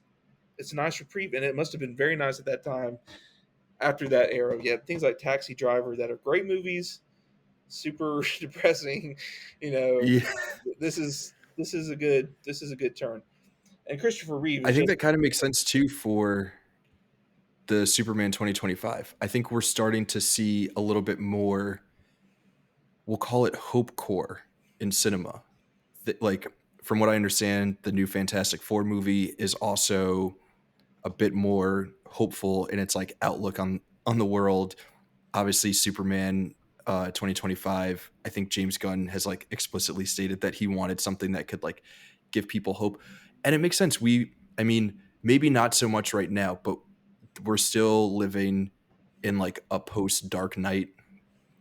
it's a nice reprieve, and it must have been very nice at that time after that era. Yeah, things like Taxi Driver that are great movies, super depressing. You know, Yeah. this is a good turn. And Christopher Reeve I is think just that kind of makes sense too for the Superman 2025. I think we're starting to see a little bit more, we'll call it hope core in cinema. Like, from what I understand, the new Fantastic Four movie is also a bit more hopeful in its like outlook on the world. Obviously, Superman 2025, I think James Gunn has like explicitly stated that he wanted something that could like give people hope. And it makes sense. I mean, maybe not so much right now, but we're still living in like a post Dark Knight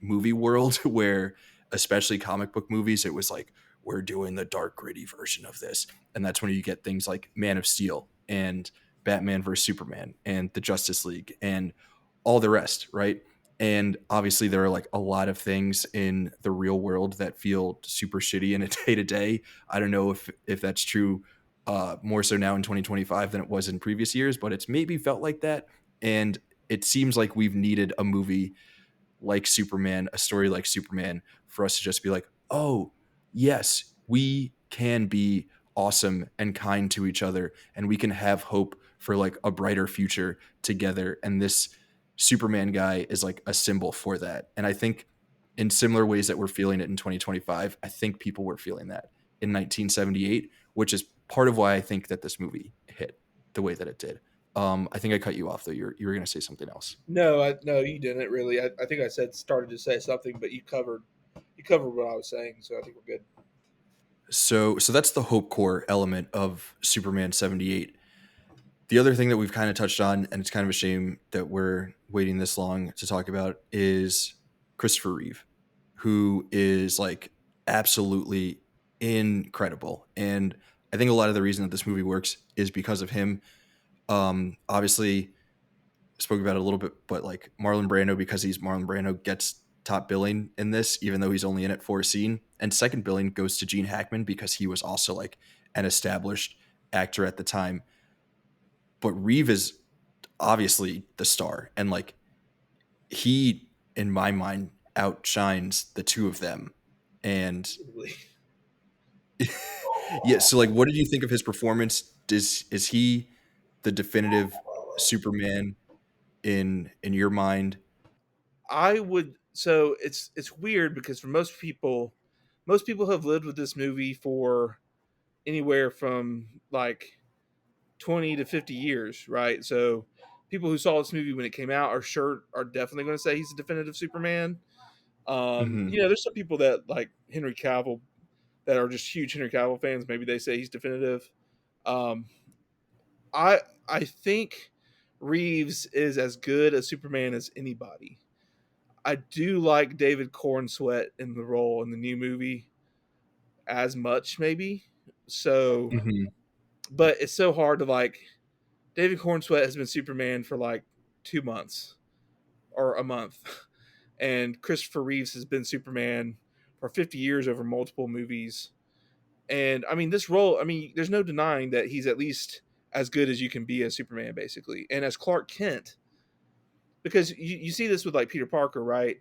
movie world where, especially comic book movies, it was like we're doing the dark gritty version of this. And that's when you get things like Man of Steel and Batman versus Superman and the Justice League and all the rest, right? And obviously there are like a lot of things in the real world that feel super shitty in a day to day. I don't know if that's true more so now in 2025 than it was in previous years, but it's maybe felt like that. And it seems like we've needed a movie like Superman, a story like Superman, for us to just be like, oh, yes, we can be awesome and kind to each other, and we can have hope for like a brighter future together. And this Superman guy is like a symbol for that. And I think in similar ways that we're feeling it in 2025, I think people were feeling that in 1978, which is part of why I think that this movie hit the way that it did. I think I cut you off though. You were going to say something else. no, you didn't really. I think I started to say something, but you covered what I was saying, so I think we're good. So that's the hope core element of Superman 78. The other thing that we've kind of touched on, and it's kind of a shame that we're waiting this long to talk about, is Christopher Reeve, who is like absolutely incredible. And I think a lot of the reason that this movie works is because of him. Obviously, spoke about it a little bit, but like Marlon Brando, because he's Marlon Brando, gets top billing in this, even though he's only in it for a scene. And second billing goes to Gene Hackman because he was also like an established actor at the time. But Reeve is obviously the star, and like he, in my mind, outshines the two of them. And yeah, so like, what did you think of his performance? Is he the definitive Superman in your mind? I would. So it's weird because for most people have lived with this movie for anywhere from like 20 to 50 years, right? So people who saw this movie when it came out are definitely going to say he's a definitive Superman. Hmm. There's some people that like Henry Cavill that are just huge Henry Cavill fans. Maybe they say he's definitive. Um, I think Reeves is as good a Superman as anybody. I do like David Cornsweet in the role in the new movie as much, maybe. So, Hmm. but it's so hard to like. David Cornsweet has been Superman for like 2 months or a month, and Christopher Reeves has been Superman for 50 years over multiple movies. And I mean, this role, I mean, there's no denying that he's at least as good as you can be as Superman, basically. And as Clark Kent, because you see this with like Peter Parker, right?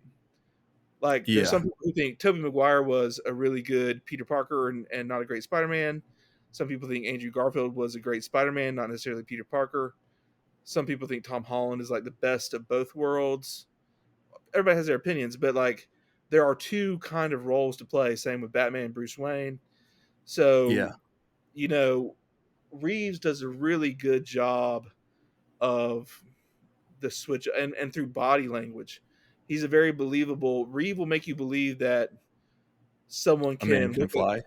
Like, there's Yeah. some people who think Tobey Maguire was a really good Peter Parker and not a great Spider Man. Some people think Andrew Garfield was a great Spider Man, not necessarily Peter Parker. Some people think Tom Holland is like the best of both worlds. Everybody has their opinions, but like, there are two kind of roles to play. Same with Batman and Bruce Wayne. So, Yeah. you know, Reeves does a really good job of the switch and through body language. He's a very believable. Reeve will make you believe that someone A man can can look at. fly.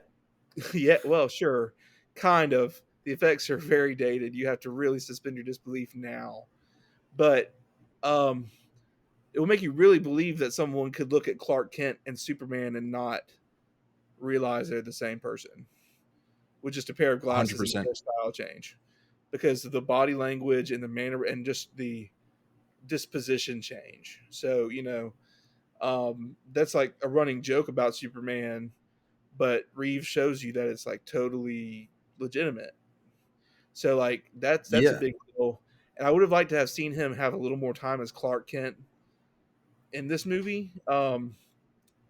Yeah, well, sure, kind of. The effects are very dated. You have to really suspend your disbelief now, but um, it will make you really believe that someone could look at Clark Kent and Superman and not realize they're the same person with just a pair of glasses and a 100%. hairstyle change because of the body language and the manner and just the disposition change. So, that's like a running joke about Superman, but Reeves shows you that it's like totally legitimate. So like that's a Yeah. big deal. And I would have liked to have seen him have a little more time as Clark Kent in this movie.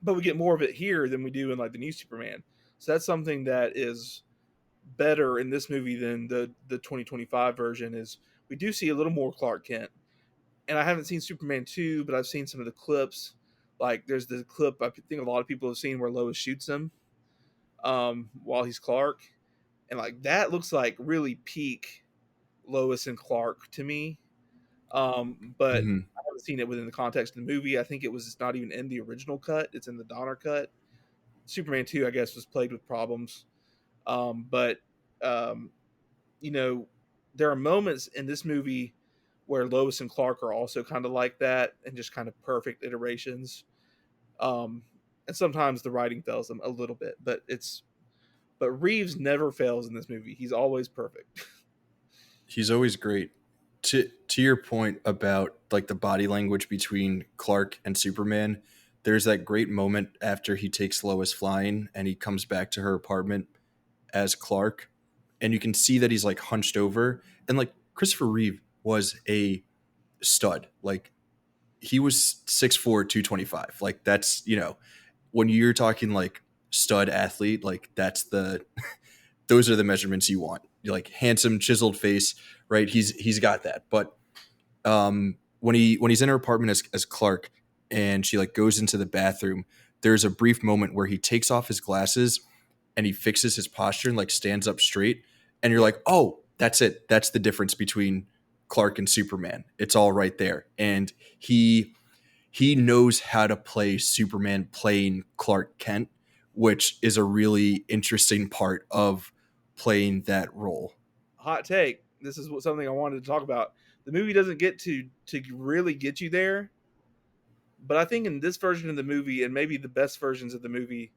But we get more of it here than we do in like the new Superman. So that's something that is better in this movie than the 2025 version is we do see a little more Clark Kent. And I haven't seen Superman 2, but I've seen some of the clips. Like there's the clip I think a lot of people have seen where Lois shoots him while he's Clark. And like that looks like really peak Lois and Clark to me. But Hmm. I haven't seen it within the context of the movie. I think it was not even in the original cut. It's in the Donner cut. Superman 2, I guess, was plagued with problems. But um, you know, there are moments in this movie where Lois and Clark are also kind of like that and just kind of perfect iterations. Um, and sometimes the writing fails them a little bit, but Reeves never fails in this movie. He's always perfect. He's always great. To your point about like the body language between Clark and Superman, there's that great moment after he takes Lois flying and he comes back to her apartment as Clark, and you can see that he's like hunched over, and like Christopher Reeve was a stud. Like he was 6'4", 225. Like that's, when you're talking like stud athlete, like that's the those are the measurements you want. You're like handsome, chiseled face, right? He's got that. But when he's in her apartment as Clark, and she like goes into the bathroom, there's a brief moment where he takes off his glasses and he fixes his posture and like stands up straight, and you're Yeah, like, oh, that's it. That's the difference between Clark and Superman. It's all right there. And he knows how to play Superman playing Clark Kent, which is a really interesting part of playing that role. hot take. This is something I wanted to talk about. The movie doesn't get to really get you there, but I think in this version of the movie and maybe the best versions of the movie,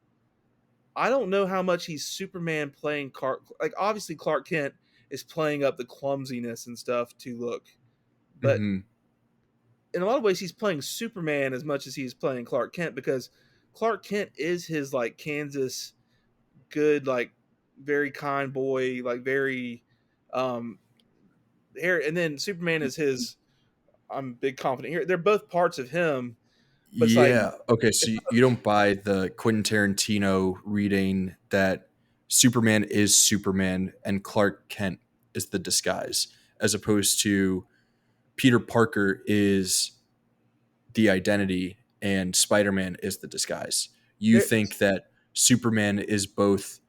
I don't know how much he's Superman playing Clark. Like obviously Clark Kent is playing up the clumsiness and stuff to look, but Hmm. in a lot of ways he's playing Superman as much as he's playing Clark Kent, because Clark Kent is his like Kansas good, like very kind boy, like very um here, and then Superman is his I'm big confident here. They're both parts of him, but it's like Yeah. Okay. So you don't buy the Quentin Tarantino reading that Superman is Superman and Clark Kent is the disguise, as opposed to Peter Parker is the identity and Spider-Man is the disguise. You there. think that Superman is both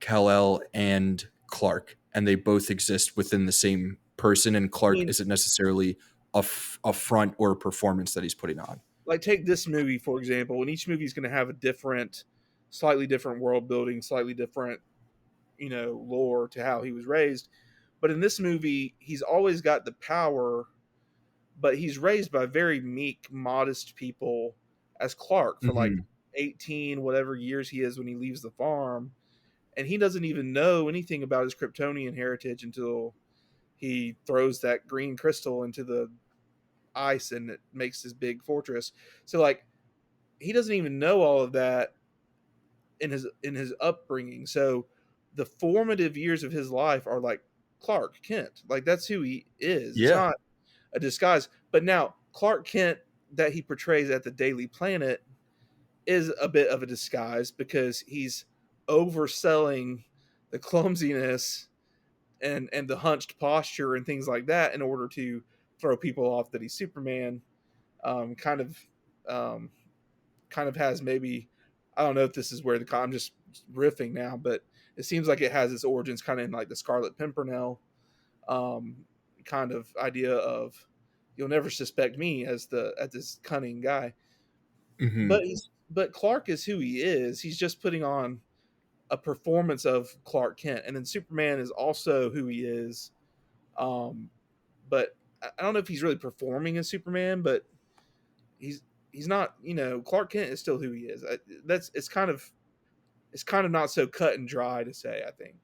Kal-El and Clark, and they both exist within the same person, and I Clark mean, isn't necessarily a front or a performance that he's putting on. like take this movie for example, and each movie is going to have a different, slightly different world building, slightly different, lore to how he was raised. But in this movie, he's always got the power, but he's raised by very meek, modest people as Clark for like Hmm. 18 whatever years he is when he leaves the farm, and he doesn't even know anything about his Kryptonian heritage until he throws that green crystal into the ice and it makes this big fortress. So like he doesn't even know all of that in his upbringing. So the formative years of his life are like Clark Kent. Like that's who he is. It's Yeah. not a disguise. But now Clark Kent that he portrays at the Daily Planet is a bit of a disguise because he's overselling the clumsiness and the hunched posture and things like that in order to throw people off that he's Superman. Um, kind of, um, kind of has maybe, I don't know if this is where I'm just riffing now, but it seems like it has its origins kind of in like the Scarlet Pimpernel um, kind of idea of you'll never suspect me as this cunning guy. Hmm. But Clark is who he is. He's just putting on a performance of Clark Kent, and then Superman is also who he is. Um, but I don't know if he's really performing as Superman, but he's he's not. Clark Kent is still who he is. That's it's kind of not so cut and dry to say. I think.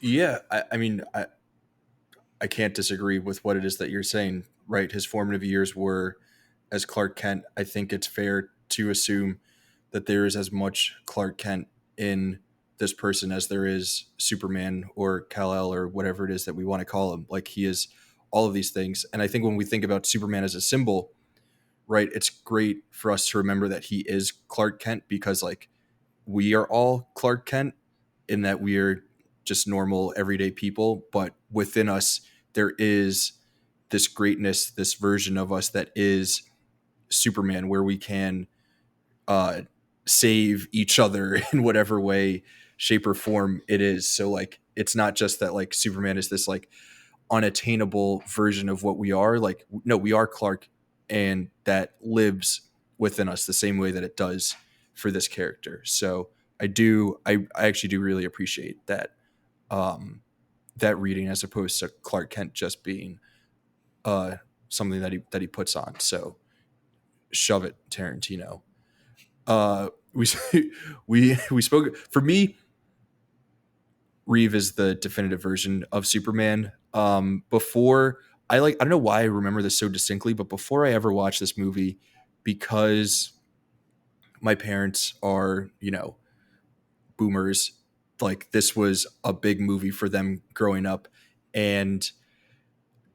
Yeah. I mean, I can't disagree with what it is that you're saying, right? His formative years were as Clark Kent. I think it's fair to assume that there is as much Clark Kent in this person as there is Superman or Kal-El or whatever it is that we want to call him. Like he is all of these things. And I think when we think about Superman as a symbol, right, it's great for us to remember that he is Clark Kent because like we are all Clark Kent in that we are just normal everyday people, but within us there is this greatness, this version of us that is Superman, where we can uh, save each other in whatever way, shape, or form it is. So like, it's not just that like Superman is this like unattainable version of what we are. Like, no, we are Clark, and that lives within us the same way that it does for this character. So I actually do really appreciate that that reading as opposed to Clark Kent just being uh, something that he puts on. So shove it, Tarantino. We we spoke. For me, Reeve is the definitive version of Superman. Before I don't know why I remember this so distinctly, but before I ever watched this movie, because my parents are boomers, like this was a big movie for them growing up, and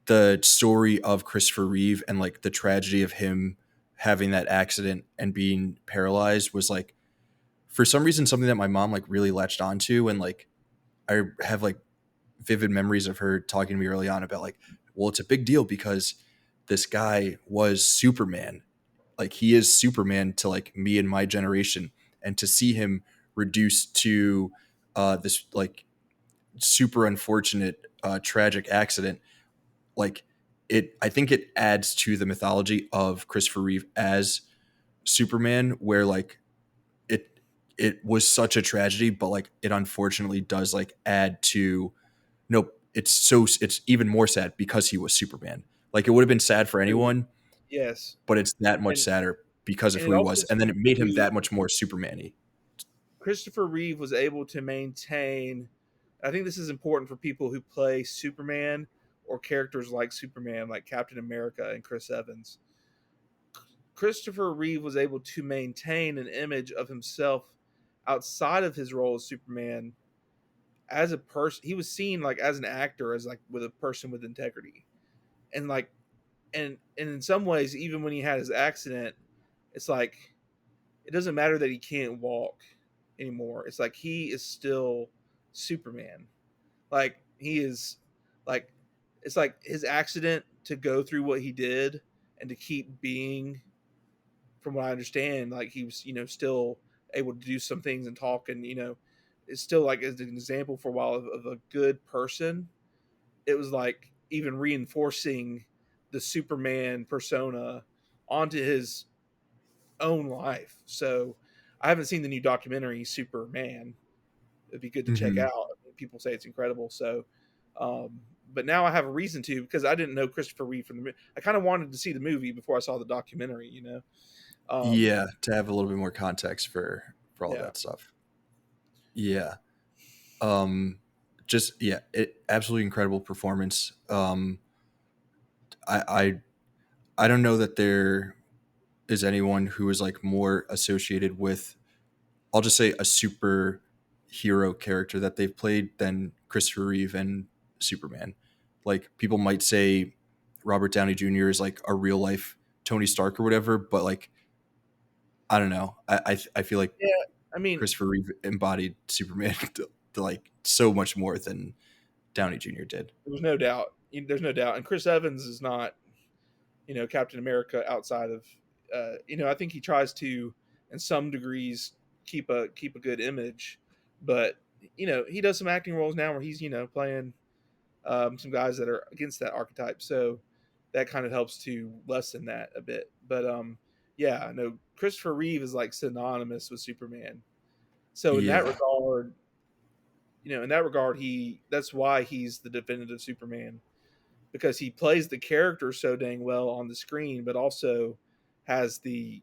the story of Christopher Reeve and like the tragedy of him having that accident and being paralyzed was like for some reason something that my mom like really latched onto, and like I have like vivid memories of her talking to me early on about like, well, it's a big deal because this guy was Superman. Like he is Superman to like me and my generation, and to see him reduced to this like super unfortunate tragic accident, like it I think it adds to the mythology of Christopher Reeve as Superman, where like it was such a tragedy, but like it unfortunately does like add to nope, it's even more sad because he was Superman. Like it would have been sad for Agreed. anyone, Yes, but it's that much and sadder because of and who it he also was, and then it made him we that much more Superman-y. Christopher Reeve was able to maintain. I think this is important for people who play Superman or characters like Superman, like Captain America and Chris Evans. Christopher Reeve was able to maintain an image of himself outside of his role as Superman as a person. He was seen like as an actor, as like with a person with integrity, and like and in some ways, even when he had his accident, it's like it doesn't matter that he can't walk anymore. It's like he is still Superman. Like he is like it's like his accident to go through what he did and to keep being, from what I understand, like he was, still able to do some things and talk, and it's still like as an example for a while of a good person. It was like even reinforcing the Superman persona onto his own life. So I haven't seen the new documentary Superman. It'd be good to check Hmm. out. People say it's incredible. So, but now I have a reason to, because I didn't know Christopher Reeve from the movie. I kind of wanted to see the movie before I saw the documentary. Yeah, to have a little bit more context for all Yeah, that stuff. Yeah. Um, just yeah, it absolutely incredible performance. I I don't know that there is anyone who is like more associated with, I'll just say, a superhero character that they've played than Christopher Reeve and Superman. Like people might say Robert Downey Jr. is like a real life Tony Stark or whatever, but like I don't know. I feel like yeah. I mean, Christopher Reeve embodied Superman to like so much more than Downey Jr. did. there's no doubt. There's no doubt. And Chris Evans is not, Captain America outside of, I think he tries to, in some degrees, keep a good image, but he does some acting roles now where he's playing some guys that are against that archetype, so that kind of helps to lessen that a bit. But yeah, no, Christopher Reeve is like synonymous with Superman. So Yeah, in that regard, that's why he's the definitive Superman, because he plays the character so dang well on the screen, but also has the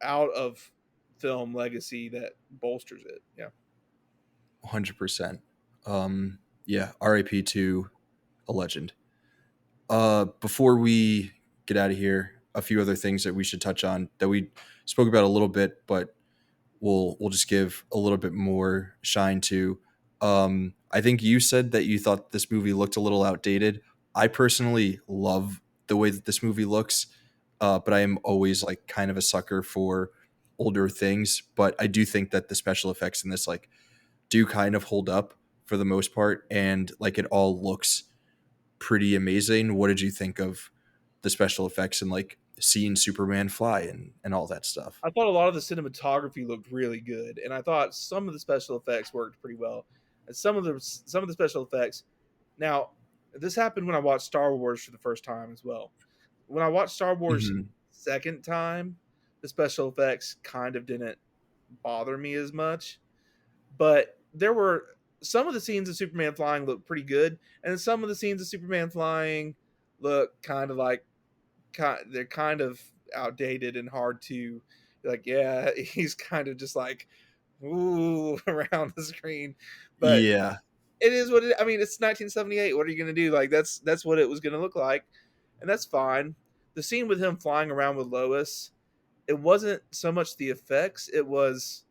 out of film legacy that bolsters it. Yeah. 100%. Yeah, RIP to a legend. Before we get out of here, a few other things that we should touch on that we spoke about a little bit, but we'll just give a little bit more shine to. I think you said that you thought this movie looked a little outdated. I personally love the way that this movie looks, but I am always like kind of a sucker for older things. But I do think that the special effects in this like do kind of hold up for the most part, and like it all looks pretty amazing. What did you think of the special effects and like seeing Superman fly and all that stuff? I thought a lot of the cinematography looked really good, and I thought some of the special effects worked pretty well. And some of the special effects. Now, this happened when I watched Star Wars for the first time as well. When I watched Star Wars Hmm. second time, the special effects kind of didn't bother me as much. But there were some of the scenes of Superman flying looked pretty good, and then some of the scenes of Superman flying look kind of like they're kind of outdated and hard to, like. Yeah, he's kind of just like ooh around the screen, but Yeah. it is what it. I mean, it's 1978. What are you gonna do? Like that's what it was gonna look like, and that's fine. The scene with him flying around with Lois, it wasn't so much the effects. It was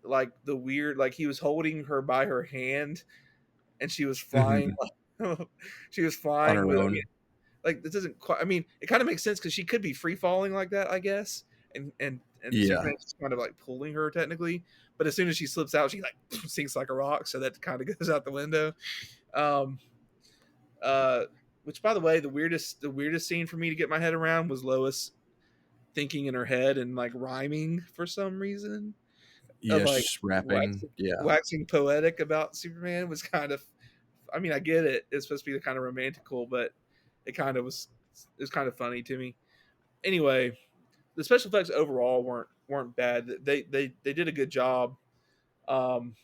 like the weird, like he was holding her by her hand and she was flying. Hmm. She was On flying her with. I mean, own. like this doesn't quite. I mean, it kind of makes sense because she could be free falling like that, I guess, and Yeah. Superman's kind of like pulling her technically. But as soon as she slips out, she like sinks like a rock. So that kind of goes out the window. Um, uh, which, by the way, the weirdest scene for me to get my head around was Lois thinking in her head and like rhyming for some reason, of Yeah, like just rapping. Yeah. waxing poetic about Superman was kind of. I mean, I get it. It's supposed to be kind of romantical, but it kind of was. It was kind of funny to me. Anyway, the special effects overall weren't bad. They did a good job. Um,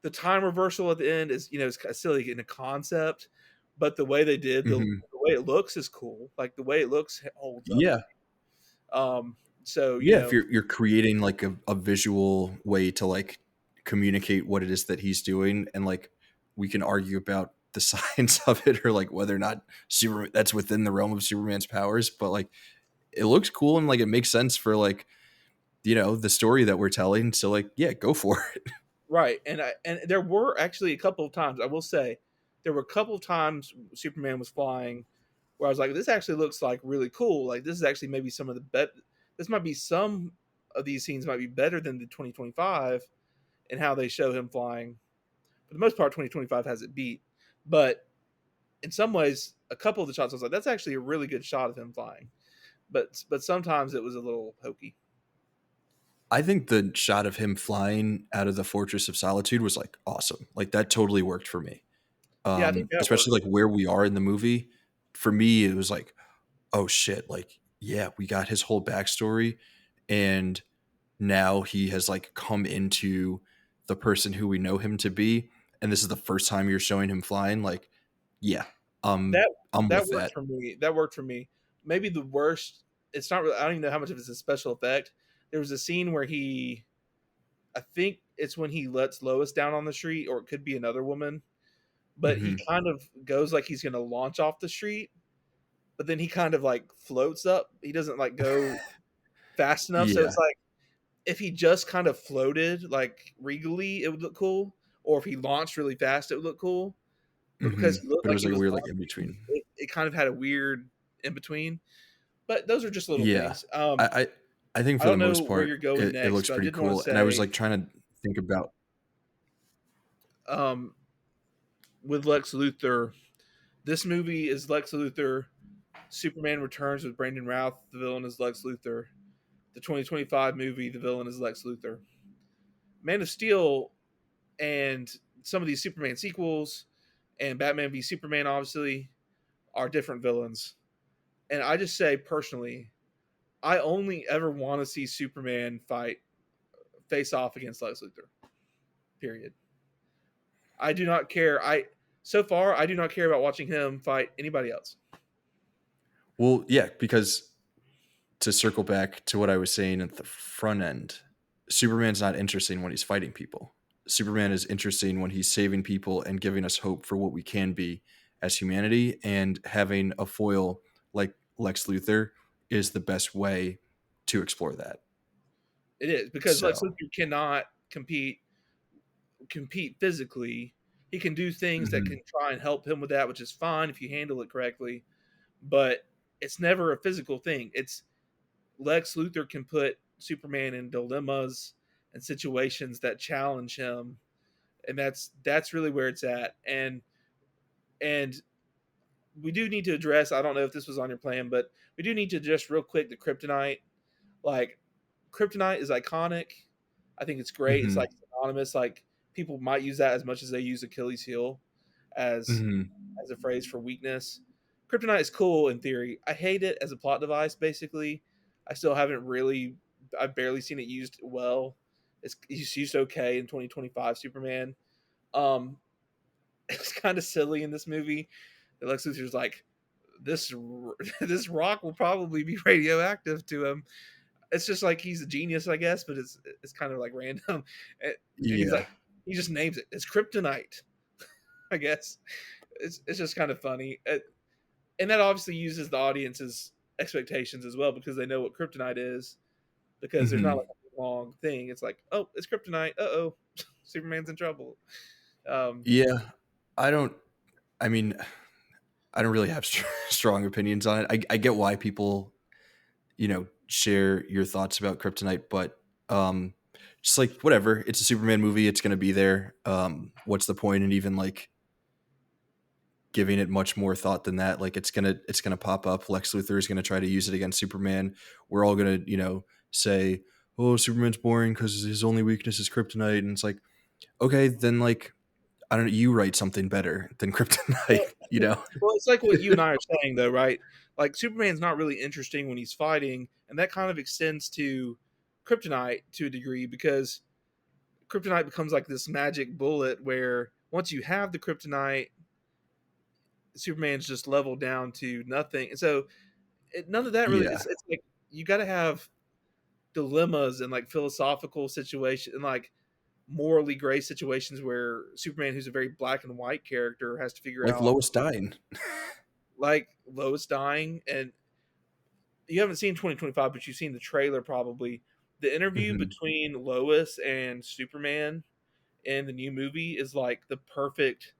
the time reversal at the end is is kind of silly in a concept, but the way they did the Hmm. way it looks is cool. Like the way it looks holds up. Yeah. Um, So, Yeah, if you're creating like a visual way to like communicate what it is that he's doing, and like we can argue about the science of it or like whether or not Superman that's within the realm of Superman's powers, but like it looks cool and like it makes sense for like the story that we're telling. So like yeah, go for it. right, and there were actually a couple of times, I will say, there were a couple of times Superman was flying where I was like, this actually looks like really cool. Like this is actually maybe some of the this might be some of these scenes might be better than the 2025 and how they show him flying. For the most part, 2025 has it beat. But in some ways, a couple of the shots I was like, that's actually a really good shot of him flying. But sometimes it was a little hokey. I think the shot of him flying out of the Fortress of Solitude was like awesome. Like that totally worked for me. Yeah, I think that Especially works. like where we are in the movie. For me, it was like, oh shit, like yeah, we got his whole backstory, and now he has like come into the person who we know him to be, and this is the first time you're showing him flying. Like, yeah, That I'm that with worked that. for me. That worked for me. Maybe the worst. It's not really. I don't even know how much of it's a special effect. There was a scene where he. I think it's when he lets Lois down on the street, or it could be another woman. But he Hmm. kind of goes like he's going to launch off the street, but then he kind of like floats up. He doesn't like go fast enough. So Yeah. it's like if he just kind of floated like regally, it would look cool. Or if he launched really fast, it would look cool. But Hmm. because he looked But it like was he like was weird, like in launching, between. it kind of had a weird in between. But those are just little Yeah, things. I, I I think I for the don't know most where part, you're going it next, looks but I pretty did want to cool. And I was say like trying to think about. um, with Lex Luthor, this movie is Lex Luthor. Superman Returns with Brandon Routh. The villain is Lex Luthor. The 2025 movie, the villain is Lex Luthor. Man of Steel and some of these Superman sequels and Batman v Superman, obviously, are different villains. And I just say personally, I only ever want to see Superman face off against Lex Luthor. Period. I do not care. So far I do not care about watching him fight anybody else. Well, yeah, because to circle back to what I was saying at the front end, Superman's not interesting when he's fighting people. Superman is interesting when he's saving people and giving us hope for what we can be as humanity, and having a foil like Lex Luthor is the best way to explore that. It is because Lex So, Luthor cannot compete physically. He can do things that mhm. can try and help him with that, which is fine if you handle it correctly. But it's never a physical thing. It's Lex Luthor can put Superman in dilemmas and situations that challenge him, and that's really where it's at. And we do need to address. I don't know if this was on your plan, but we do need to address real quick the kryptonite. Like kryptonite is iconic. I think it's great. It's like Mhm. synonymous. Like people might use that as much as they use Achilles heel as Mhm. as a phrase for weakness. Kryptonite is cool in theory. I hate it as a plot device. Basically, I still haven't really. I've barely seen it used well. It's used okay in 2025 Superman. Um, it's kind of silly in this movie. Lex Luthor's like this. This rock will probably be radioactive to him. It's just like he's a genius, I guess, but it's kind of like random. And he's Yeah. like, he just names it. It's kryptonite, I guess. It's just kind of funny, and that obviously uses the audience's expectations as well because they know what kryptonite is. Because there's not like Mhm. a long thing. It's like, oh, it's kryptonite. Uh oh, Superman's in trouble. Um, Yeah. I don't I mean, I don't really have strong opinions on it. I get why people, share your thoughts about kryptonite, but just like whatever. It's a Superman movie. It's going to be there. What's the point in even like giving it much more thought than that? Like it's gonna pop up. Lex Luthor is gonna try to use it against Superman. We're all gonna say, oh, Superman's boring because his only weakness is kryptonite, and it's like, okay, then like I don't know, you write something better than well, kryptonite, well, it's like what you and I are saying, though, right? Like Superman's not really interesting when he's fighting, and that kind of extends to kryptonite to a degree because kryptonite becomes like this magic bullet where once you have the kryptonite, Superman's just leveled down to nothing. And so none of that really. Yeah. It's like you got to have. dilemmas and like philosophical situations and like morally gray situations where Superman, who's a very black and white character, has to figure Like out, Lois dying. like Lois dying. And you haven't seen 2025, but you've seen the trailer probably. The interview Hmm. between Lois and Superman in the new movie is like the perfect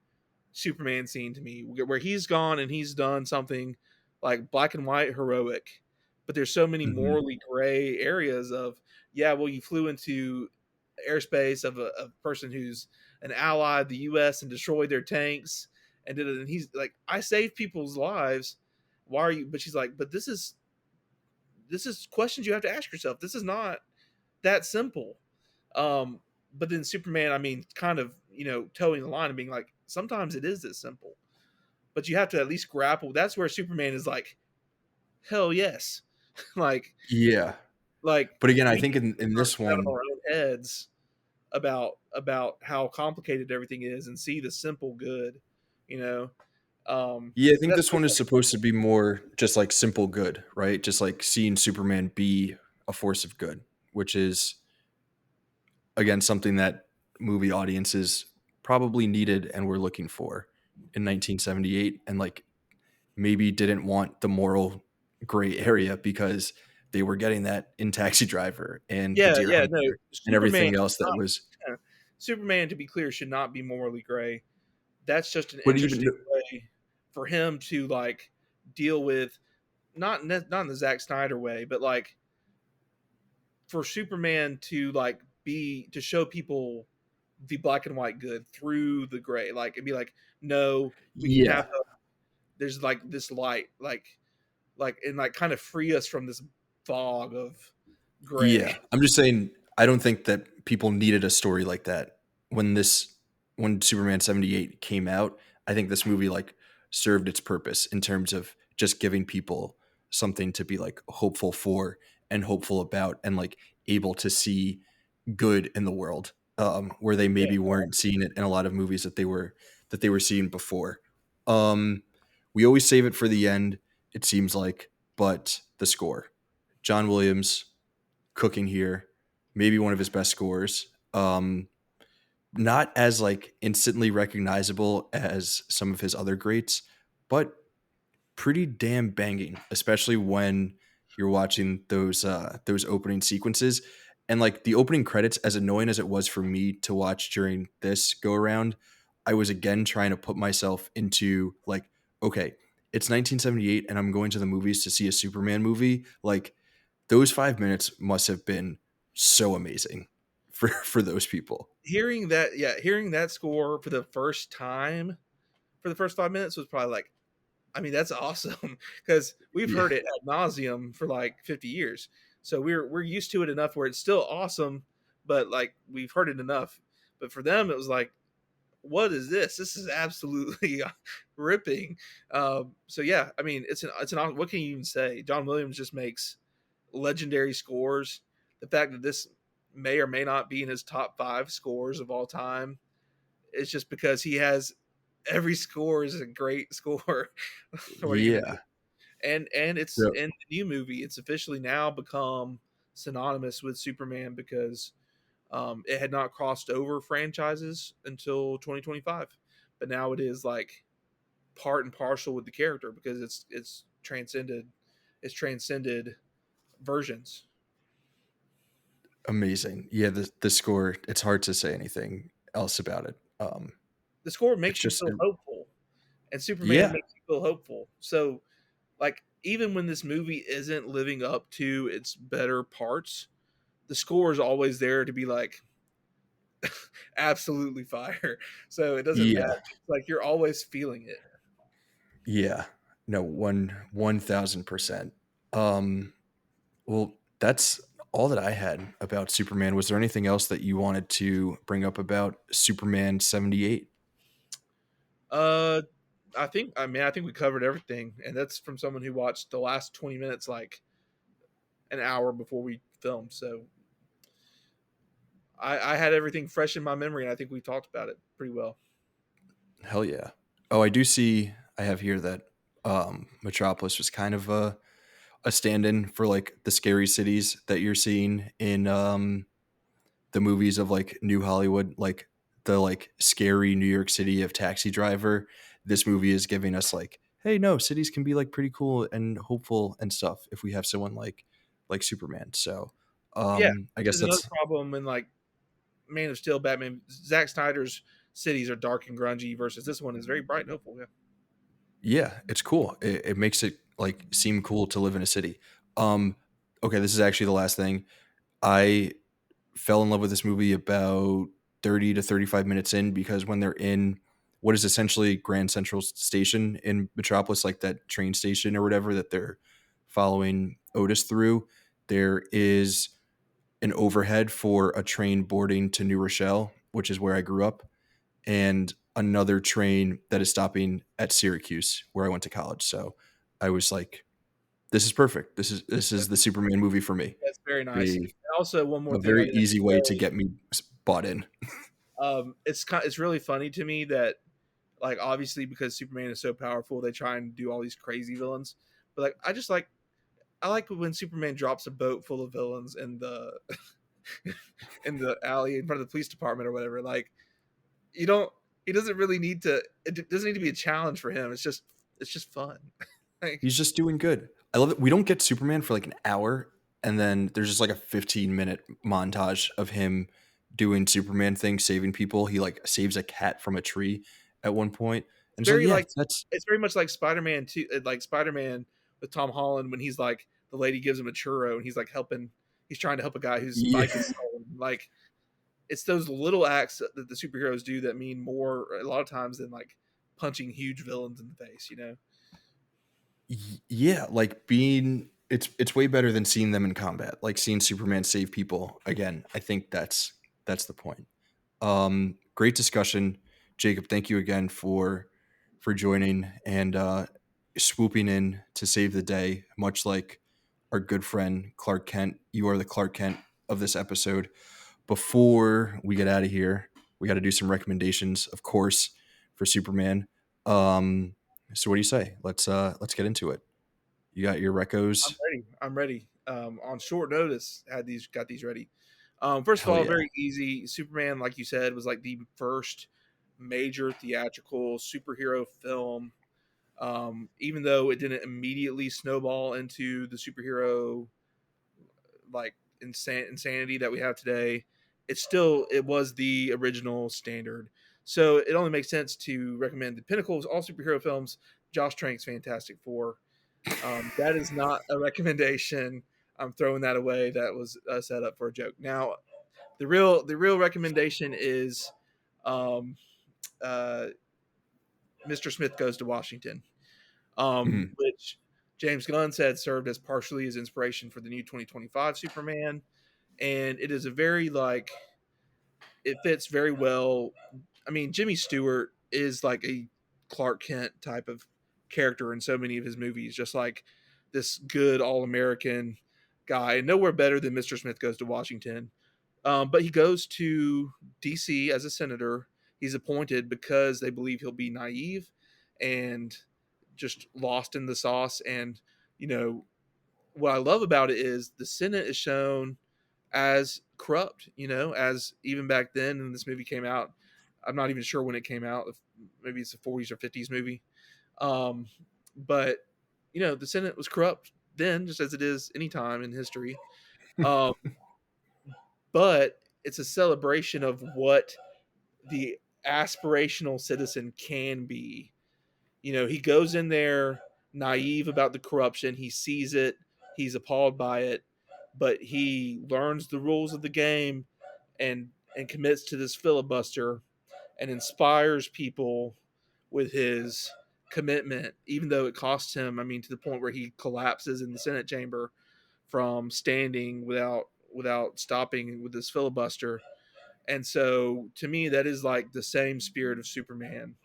Superman scene to me, where he's gone and he's done something like black and white heroic, but there's so many Hmm. morally gray areas of, yeah, well, you flew into airspace of a person who's an ally of the U.S. and destroyed their tanks and did it, and he's like, I saved people's lives. Why are you? But she's like, but this is questions you have to ask yourself. This is not that simple. Um, but then Superman, I mean, kind of, towing the line and being like, sometimes it is this simple, but you have to at least grapple. That's where Superman is like, hell yes, like Yeah. like But again, I we think need to in start this to get out of one, our own heads about how complicated everything is and see the simple good, you know. yeah, I think That's this one is supposed to be more just like simple good, right? Just like seeing Superman be a force of good, which is again something that movie audiences probably needed and were looking for in 1978, and like maybe didn't want the moral gray area because they were getting that in Taxi Driver and The yeah, Deer yeah. No, Hunter and Superman everything should else that was. not. Superman, to be clear, should not be morally gray. That's just an But even interesting way for him to like deal with, not in the Zack Snyder way, but like for Superman to like be to show people the black and white good through the gray, like and be like, no, we can have yeah, there's like this light, like and like kind of free us from this fog of gray. yeah. I'm just saying I don't think that people needed a story like that when this when Superman 78 came out. I think this movie like served its purpose in terms of just giving people something to be like hopeful for and hopeful about and like able to see good in the world, where they Yeah, maybe weren't seeing it in a lot of movies that they were seeing before. Um, we always save it for the end, it seems like, but the score, John Williams cooking here, maybe one of his best scores. Not as like instantly recognizable as some of his other greats, but pretty damn banging, especially when you're watching those opening sequences. And like the opening credits, as annoying as it was for me to watch during this go around, I was again trying to put myself into like, okay, it's 1978 and I'm going to the movies to see a Superman movie. Like those 5 minutes must have been so amazing for those people. hearing that, yeah, hearing that score for the first time for the first 5 minutes was probably like, I mean, that's awesome because we've Yeah. heard it ad nauseum for like 50 years, so we're used to it enough where it's still awesome, but like we've heard it enough. But for them, it was like, what is this? This is absolutely ripping. So yeah, I mean, it's an what can you even say? John Williams just makes legendary scores. The fact that this may or may not be in his top 5 scores of all time is just because he has every score is a great score. What are you gonna do? Yeah. And it's So in the new movie. It's officially now become synonymous with Superman because it had not crossed over franchises until 2025, but now it is like part and parcel with the character because it's transcended versions. amazing. Yeah, the score, it's hard to say anything else about it. The score It's makes you just feel hopeful, and Superman yeah. makes you feel hopeful. So, like, even when this movie isn't living up to its better parts, the score is always there to be like absolutely fire. So it doesn't matter. Yeah. It's like you're always feeling it. Yeah. No, 1,000%. Um, well, that's all that I had about Superman. Was there anything else that you wanted to bring up about Superman 78? Uh, I think we covered everything, and that's from someone who watched the last 20 minutes like an hour before we filmed. So I had everything fresh in my memory, and I think we talked about it pretty well. Hell yeah. Oh, I do see I have here that Metropolis was kind of a stand-in for like the scary cities that you're seeing in the movies of like New Hollywood, like the like scary New York City of Taxi Driver. This movie is giving us like, hey, no, cities can be like pretty cool and hopeful and stuff if we have someone like Superman. So Yeah, I which guess is another that's problem in like Man of Steel, Batman. Zack Snyder's cities are dark and grungy versus this one is very bright and hopeful. Yeah, yeah, it's cool. It makes it like seem cool to live in a city. Um, okay, this is actually the last thing. I fell in love with this movie about 30 to 35 minutes in because when they're in what is essentially Grand Central Station in Metropolis, like that train station or whatever that they're following Otis through, there is an overhead for a train boarding to New Rochelle, which is where I grew up, and another train that is stopping at Syracuse, where I went to college. So I was like, this is perfect. This is the Superman movie for me. that's very nice. A, And also, one more a thing I very didn't easy way to say, get me bought in. it's really funny to me that like obviously because Superman is so powerful, they try and do all these crazy villains. But like I like when Superman drops a boat full of villains in the in the alley in front of the police department or whatever. Like you don't he doesn't really need to it doesn't need to be a challenge for him. It's just fun. Like He's just doing good. I love it. We don't get Superman for like an hour, and then there's just like a 15-minute montage of him doing Superman things, saving people. He like saves a cat from a tree at one point, it's and it's like, very yeah, like that's it's very much like Spider-Man 2 like Spider-Man with Tom Holland when he's like the lady gives him a churro and he's trying to help a guy whose yeah, bike is stolen. Like it's those little acts that the superheroes do that mean more a lot of times than like punching huge villains in the face, you know. yeah, like being it's way better than seeing them in combat. Like seeing Superman save people again. I think that's the point. Great discussion, Jacob. Thank you again for joining and swooping in to save the day. Much like our good friend Clark Kent, you are the Clark Kent of this episode. Before we get out of here, we got to do some recommendations, of course, for Superman. Um, so what do you say? Let's get into it. You got your I'm recos? ready. I'm ready. On short notice, got these ready. First of Hell all, yeah. very easy. Superman, like you said, was like the first major theatrical superhero film. Even though it didn't immediately snowball into the superhero like insanity that we have today, it was the original standard. So it only makes sense to recommend the pinnacle of all superhero films. Josh Trank's Fantastic Four. That is not a recommendation. I'm throwing that away. That was set up for a joke. Now, the real recommendation is um, uh, Mr. Smith Goes to Washington, Mhm. which James Gunn said served as partially his inspiration for the new 2025 Superman, and it is a very like it fits very well. I mean, Jimmy Stewart is like a Clark Kent type of character in so many of his movies, just like this good all American guy. Nowhere better than Mr. Smith Goes to Washington. But he goes to DC as a senator. He's appointed because they believe he'll be naive and just lost in the sauce. And, you know, what I love about it is the Senate is shown as corrupt, you know, as even back then when this movie came out. I'm not even sure when it came out. Maybe it's a 40s or 50s movie. Um, but, you know, the Senate was corrupt then, just as it is anytime in history. Um, but it's a celebration of what the aspirational citizen can be. You know, he goes in there naive about the corruption. He sees it. He's appalled by it, but he learns the rules of the game and commits to this filibuster and inspires people with his commitment, even though it costs him. I mean, to the point where he collapses in the Senate chamber from standing without stopping with this filibuster. And so, to me, that is like the same spirit of Superman.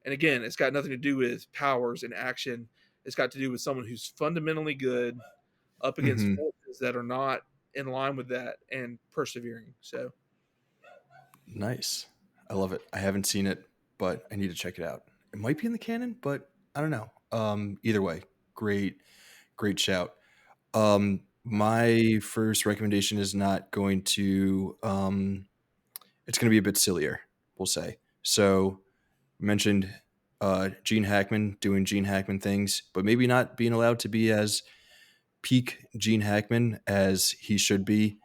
And again, it's got nothing to do with powers and action. It's got to do with someone who's fundamentally good up against Mhm. forces that are not in line with that and persevering. So Nice. I love it. I haven't seen it, but I need to check it out. It might be in the canon, but I don't know. Either way, great shout. My first recommendation is not going to it's going to be a bit sillier, we'll say. So, mentioned Gene Hackman doing Gene Hackman things, but maybe not being allowed to be as peak Gene Hackman as he should be.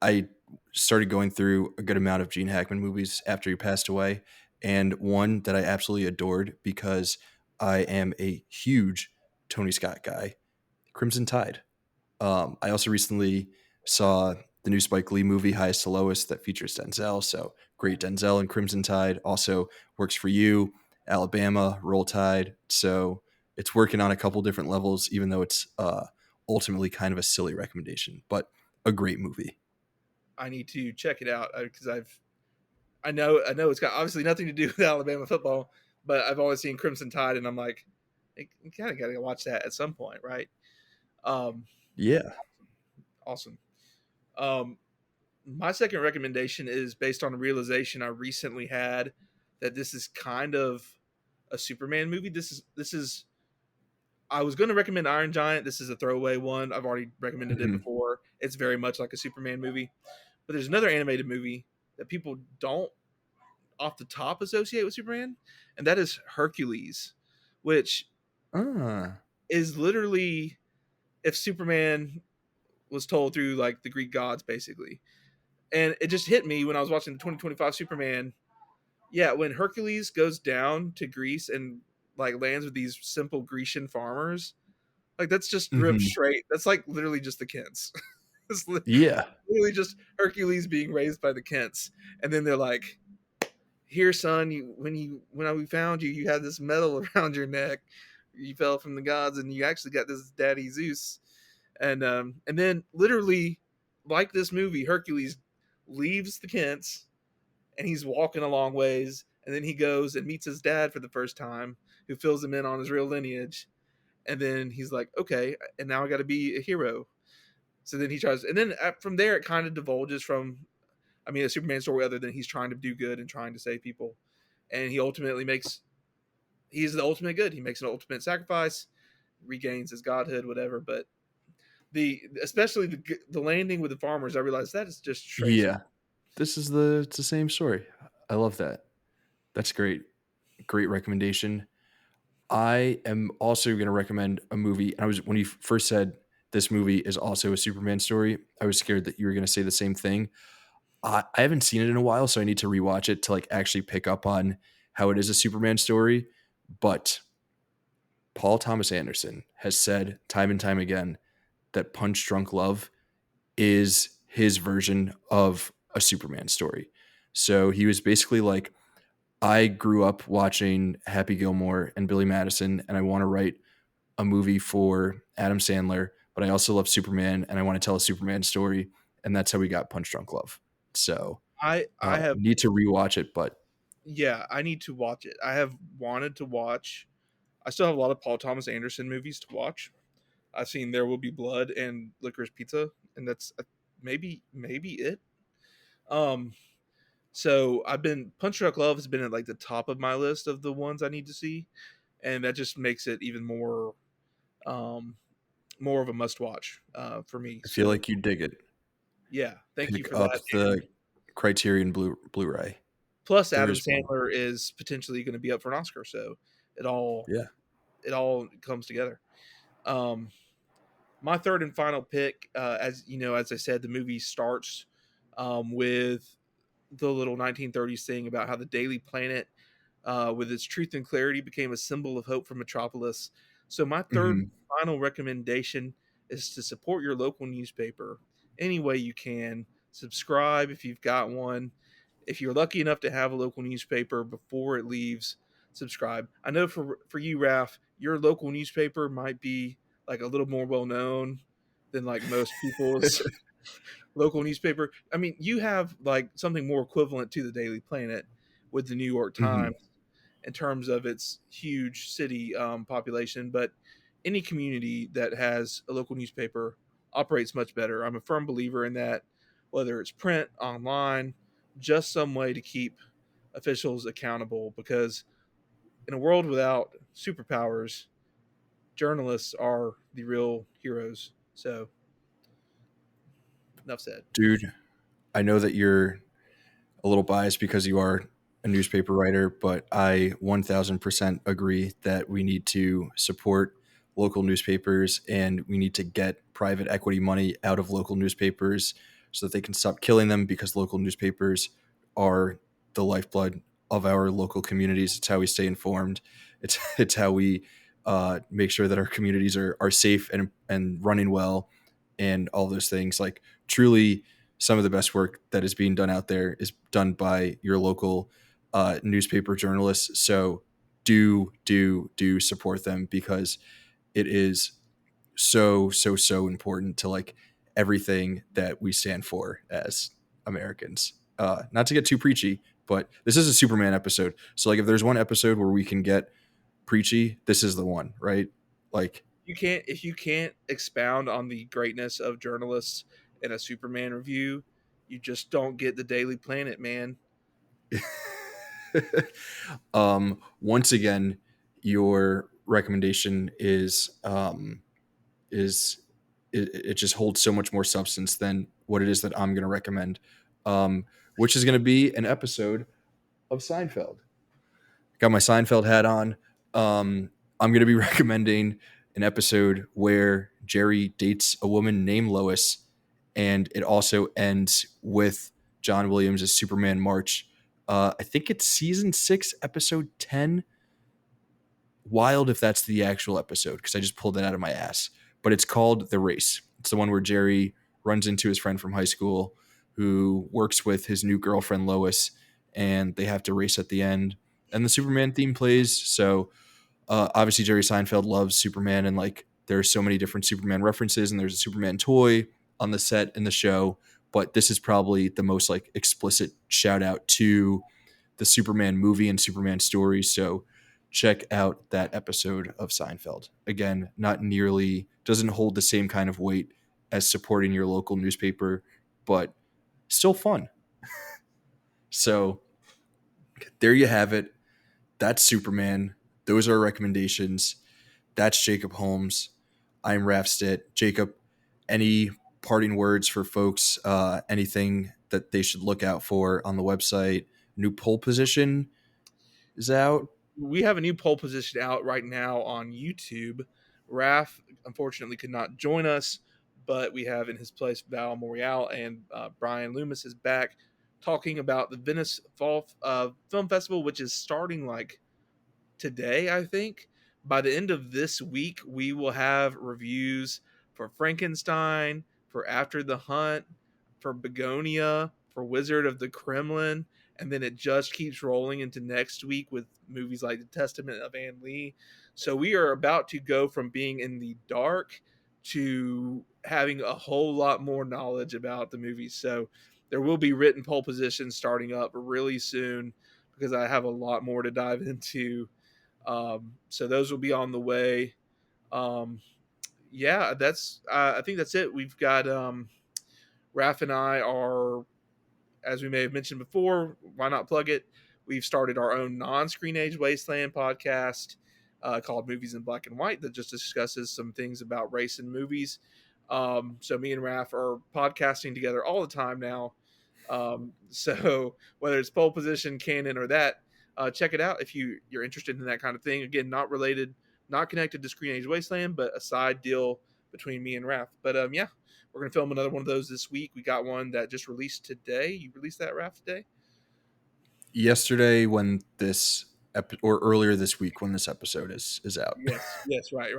I started going through a good amount of Gene Hackman movies after he passed away, and one that I absolutely adored because I am a huge Tony Scott guy, Crimson Tide. I also recently saw the new Spike Lee movie, Highest to Lowest, that features Denzel. So great Denzel and Crimson Tide. Also works for you, Alabama, Roll Tide. So it's working on a couple different levels, even though it's ultimately kind of a silly recommendation, but a great movie. I need to check it out because I know it's got obviously nothing to do with Alabama football, but I've always seen Crimson Tide, and I'm like, you kind of got to watch that at some point, right? Um, Yeah. awesome. Um, my second recommendation is based on a realization I recently had that this is kind of a Superman movie. This is I was going to recommend Iron Giant. This is a throwaway one. I've already recommended it Mhm. before. It's very much like a Superman movie. But there's another animated movie that people don't off the top associate with Superman, and that is Hercules, which Ah. is literally if Superman was told through like the Greek gods, basically. And it just hit me when I was watching the 2025 Superman. Yeah, when Hercules goes down to Greece and like lands with these simple Grecian farmers, like that's just ripped Mhm. straight. That's like literally just the Kents. It's Yeah. literally just Hercules being raised by the Kents, and then they're like, "Here, son, when we found you, you had this medal around your neck. You fell from the gods, and you actually got this daddy Zeus." And then literally, like this movie, Hercules leaves the Kents, and he's walking a long ways, and then he goes and meets his dad for the first time, who fills him in on his real lineage, and then he's like, "Okay, and now I got to be a hero." So then he tries, and then from there it kind of divulges from, I mean, a Superman story other than he's trying to do good and trying to save people, and he ultimately makes, he's the ultimate good. He makes an ultimate sacrifice, regains his godhood, whatever. But the especially the landing with the farmers, I realized that is just straight. Yeah. It's the same story. I love that. That's great. Great recommendation. I am also going to recommend a movie. I was when you first said this movie is also a Superman story, I was scared that you were going to say the same thing. I haven't seen it in a while, so I need to rewatch it to like actually pick up on how it is a Superman story. But Paul Thomas Anderson has said time and time again that Punch Drunk Love is his version of a Superman story. So he was basically like, I grew up watching Happy Gilmore and Billy Madison, and I want to write a movie for Adam Sandler, but I also love Superman and I want to tell a Superman story. And that's how we got Punch Drunk Love. So I have, need to rewatch it, but yeah, I need to watch it. I have wanted to watch. I still have a lot of Paul Thomas Anderson movies to watch. I've seen There Will Be Blood and Licorice Pizza, and that's maybe it. Um, so I've been Punch Drunk Love has been at like the top of my list of the ones I need to see, and that just makes it even um, more of a must watch for me. I feel So like you dig it. yeah, thank you Pick for up that. And the Criterion Blu-ray. plus, There Adam is one. Sandler is potentially going to be up for an Oscar, so it all Yeah. it all comes together. Um, my third and final pick, as you know, as I said, the movie starts with the little 1930s thing about how the Daily Planet, with its truth and clarity, became a symbol of hope for Metropolis. So, my third Mhm. final recommendation is to support your local newspaper any way you can. Subscribe if you've got one. If you're lucky enough to have a local newspaper before it leaves, subscribe. I know for you, Raf, your local newspaper might be like a little more well known than like most people's local newspaper. I mean, you have like something more equivalent to the Daily Planet with the New York Mhm. Times in terms of its huge city population, but any community that has a local newspaper operates much better. I'm a firm believer in that, whether it's print, online, just some way to keep officials accountable because in a world without superpowers, journalists are the real heroes. So enough said. Dude, I know that you're a little biased because you are a newspaper writer, but I 1000% agree that we need to support local newspapers and we need to get private equity money out of local newspapers so that they can stop killing them, because local newspapers are the lifeblood of our local communities. It's how we stay informed. It's how we make sure that our communities are safe and running well, and all those things. Like, truly, some of the best work that is being done out there is done by your local newspaper journalists. So do support them, because it is so important to like everything that we stand for as Americans. Not to get too preachy, but this is a Superman episode. So like, if there's one episode where we can get preachy, this is the one, right? Like, You can't if you can't expound on the greatness of journalists in a Superman review, you just don't get the Daily Planet, man. once again, your recommendation is it just holds so much more substance than what it is that I'm going to recommend, which is going to be an episode of Seinfeld. Got my Seinfeld hat on. I'm going to be recommending an episode where Jerry dates a woman named Lois, and it also ends with John Williams' Superman March. I think it's season 6, episode 10. Wild if that's the actual episode, because I just pulled that out of my ass. But it's called The Race. It's the one where Jerry runs into his friend from high school who works with his new girlfriend Lois, and they have to race at the end. And the Superman theme plays. So obviously Jerry Seinfeld loves Superman, and like there's so many different Superman references, and there's a Superman toy on the set in the show. But this is probably the most like explicit shout out to the Superman movie and Superman story. So check out that episode of Seinfeld. Again, not nearly, doesn't hold the same kind of weight as supporting your local newspaper, but still fun. So there you have it. That's Superman. Those are our recommendations. That's Jacob Holmes. I'm Raf Stitt. Jacob, any parting words for folks? Anything that they should look out for on the website? New pole position is out. We have a new poll position out right now on YouTube. Raf unfortunately could not join us, but we have in his place Val Morial, and Brian Loomis is back talking about the Venice Fall Film Festival, which is starting like today, I think. By the end of this week, we will have reviews for Frankenstein, for After the Hunt, for Begonia, for Wizard of the Kremlin, and then it just keeps rolling into next week with movies like The Testament of Anne Lee. So we are about to go from being in the dark to having a whole lot more knowledge about the movies. So there will be written pole positions starting up really soon, because I have a lot more to dive into. So those will be on the way. Um, yeah, that's I think that's it. We've got Raf and I are, as we may have mentioned before, why not plug it? We've started our own non-Screen Age Wasteland podcast called Movies in Black and White that just discusses some things about race and movies. So me and Raf are podcasting together all the time now. So whether it's pole position, Canon, or that, check it out if you're interested in that kind of thing. Again, not related, not connected to Screen Age Wasteland, but a side deal between me and Raf. But yeah, we're gonna film another one of those this week. We got one that just released today. You released that, Raf, today? Yesterday, when this or earlier this week when this episode is out. Yes, right.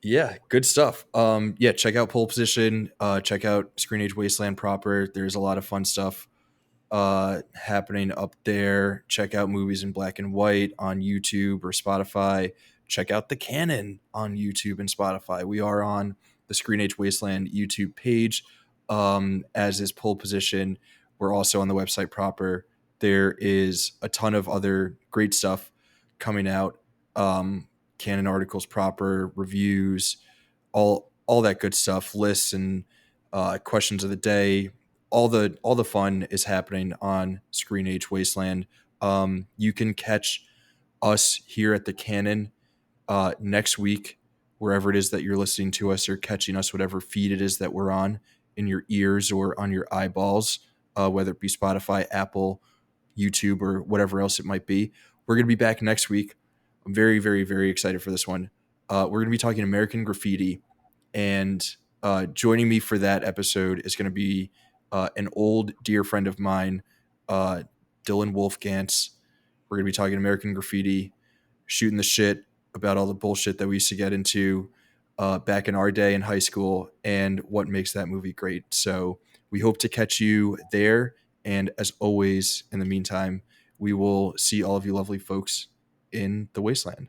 Yeah, good stuff. Yeah, check out Pole Position. Check out Screen Age Wasteland proper. There's a lot of fun stuff happening up there. Check out Movies in Black and White on YouTube or Spotify. Check out the Canon on YouTube and Spotify. We are on the Screen Age Wasteland YouTube page, as is Pole Position. We're also on the website proper. There is a ton of other great stuff coming out. Canon articles proper, reviews, all that good stuff, lists and questions of the day. All the fun is happening on Screen Age Wasteland. You can catch us here at the Canon next week, wherever it is that you're listening to us or catching us, whatever feed it is that we're on in your ears or on your eyeballs, whether it be Spotify, Apple, YouTube, or whatever else it might be. We're going to be back next week. I'm very, very, very excited for this one. We're going to be talking American Graffiti, and joining me for that episode is going to be an old dear friend of mine, Dylan Wolfgantz. We're going to be talking American Graffiti, shooting the shit about all the bullshit that we used to get into back in our day in high school and what makes that movie great. So we hope to catch you there. And as always, in the meantime, we will see all of you lovely folks in the wasteland.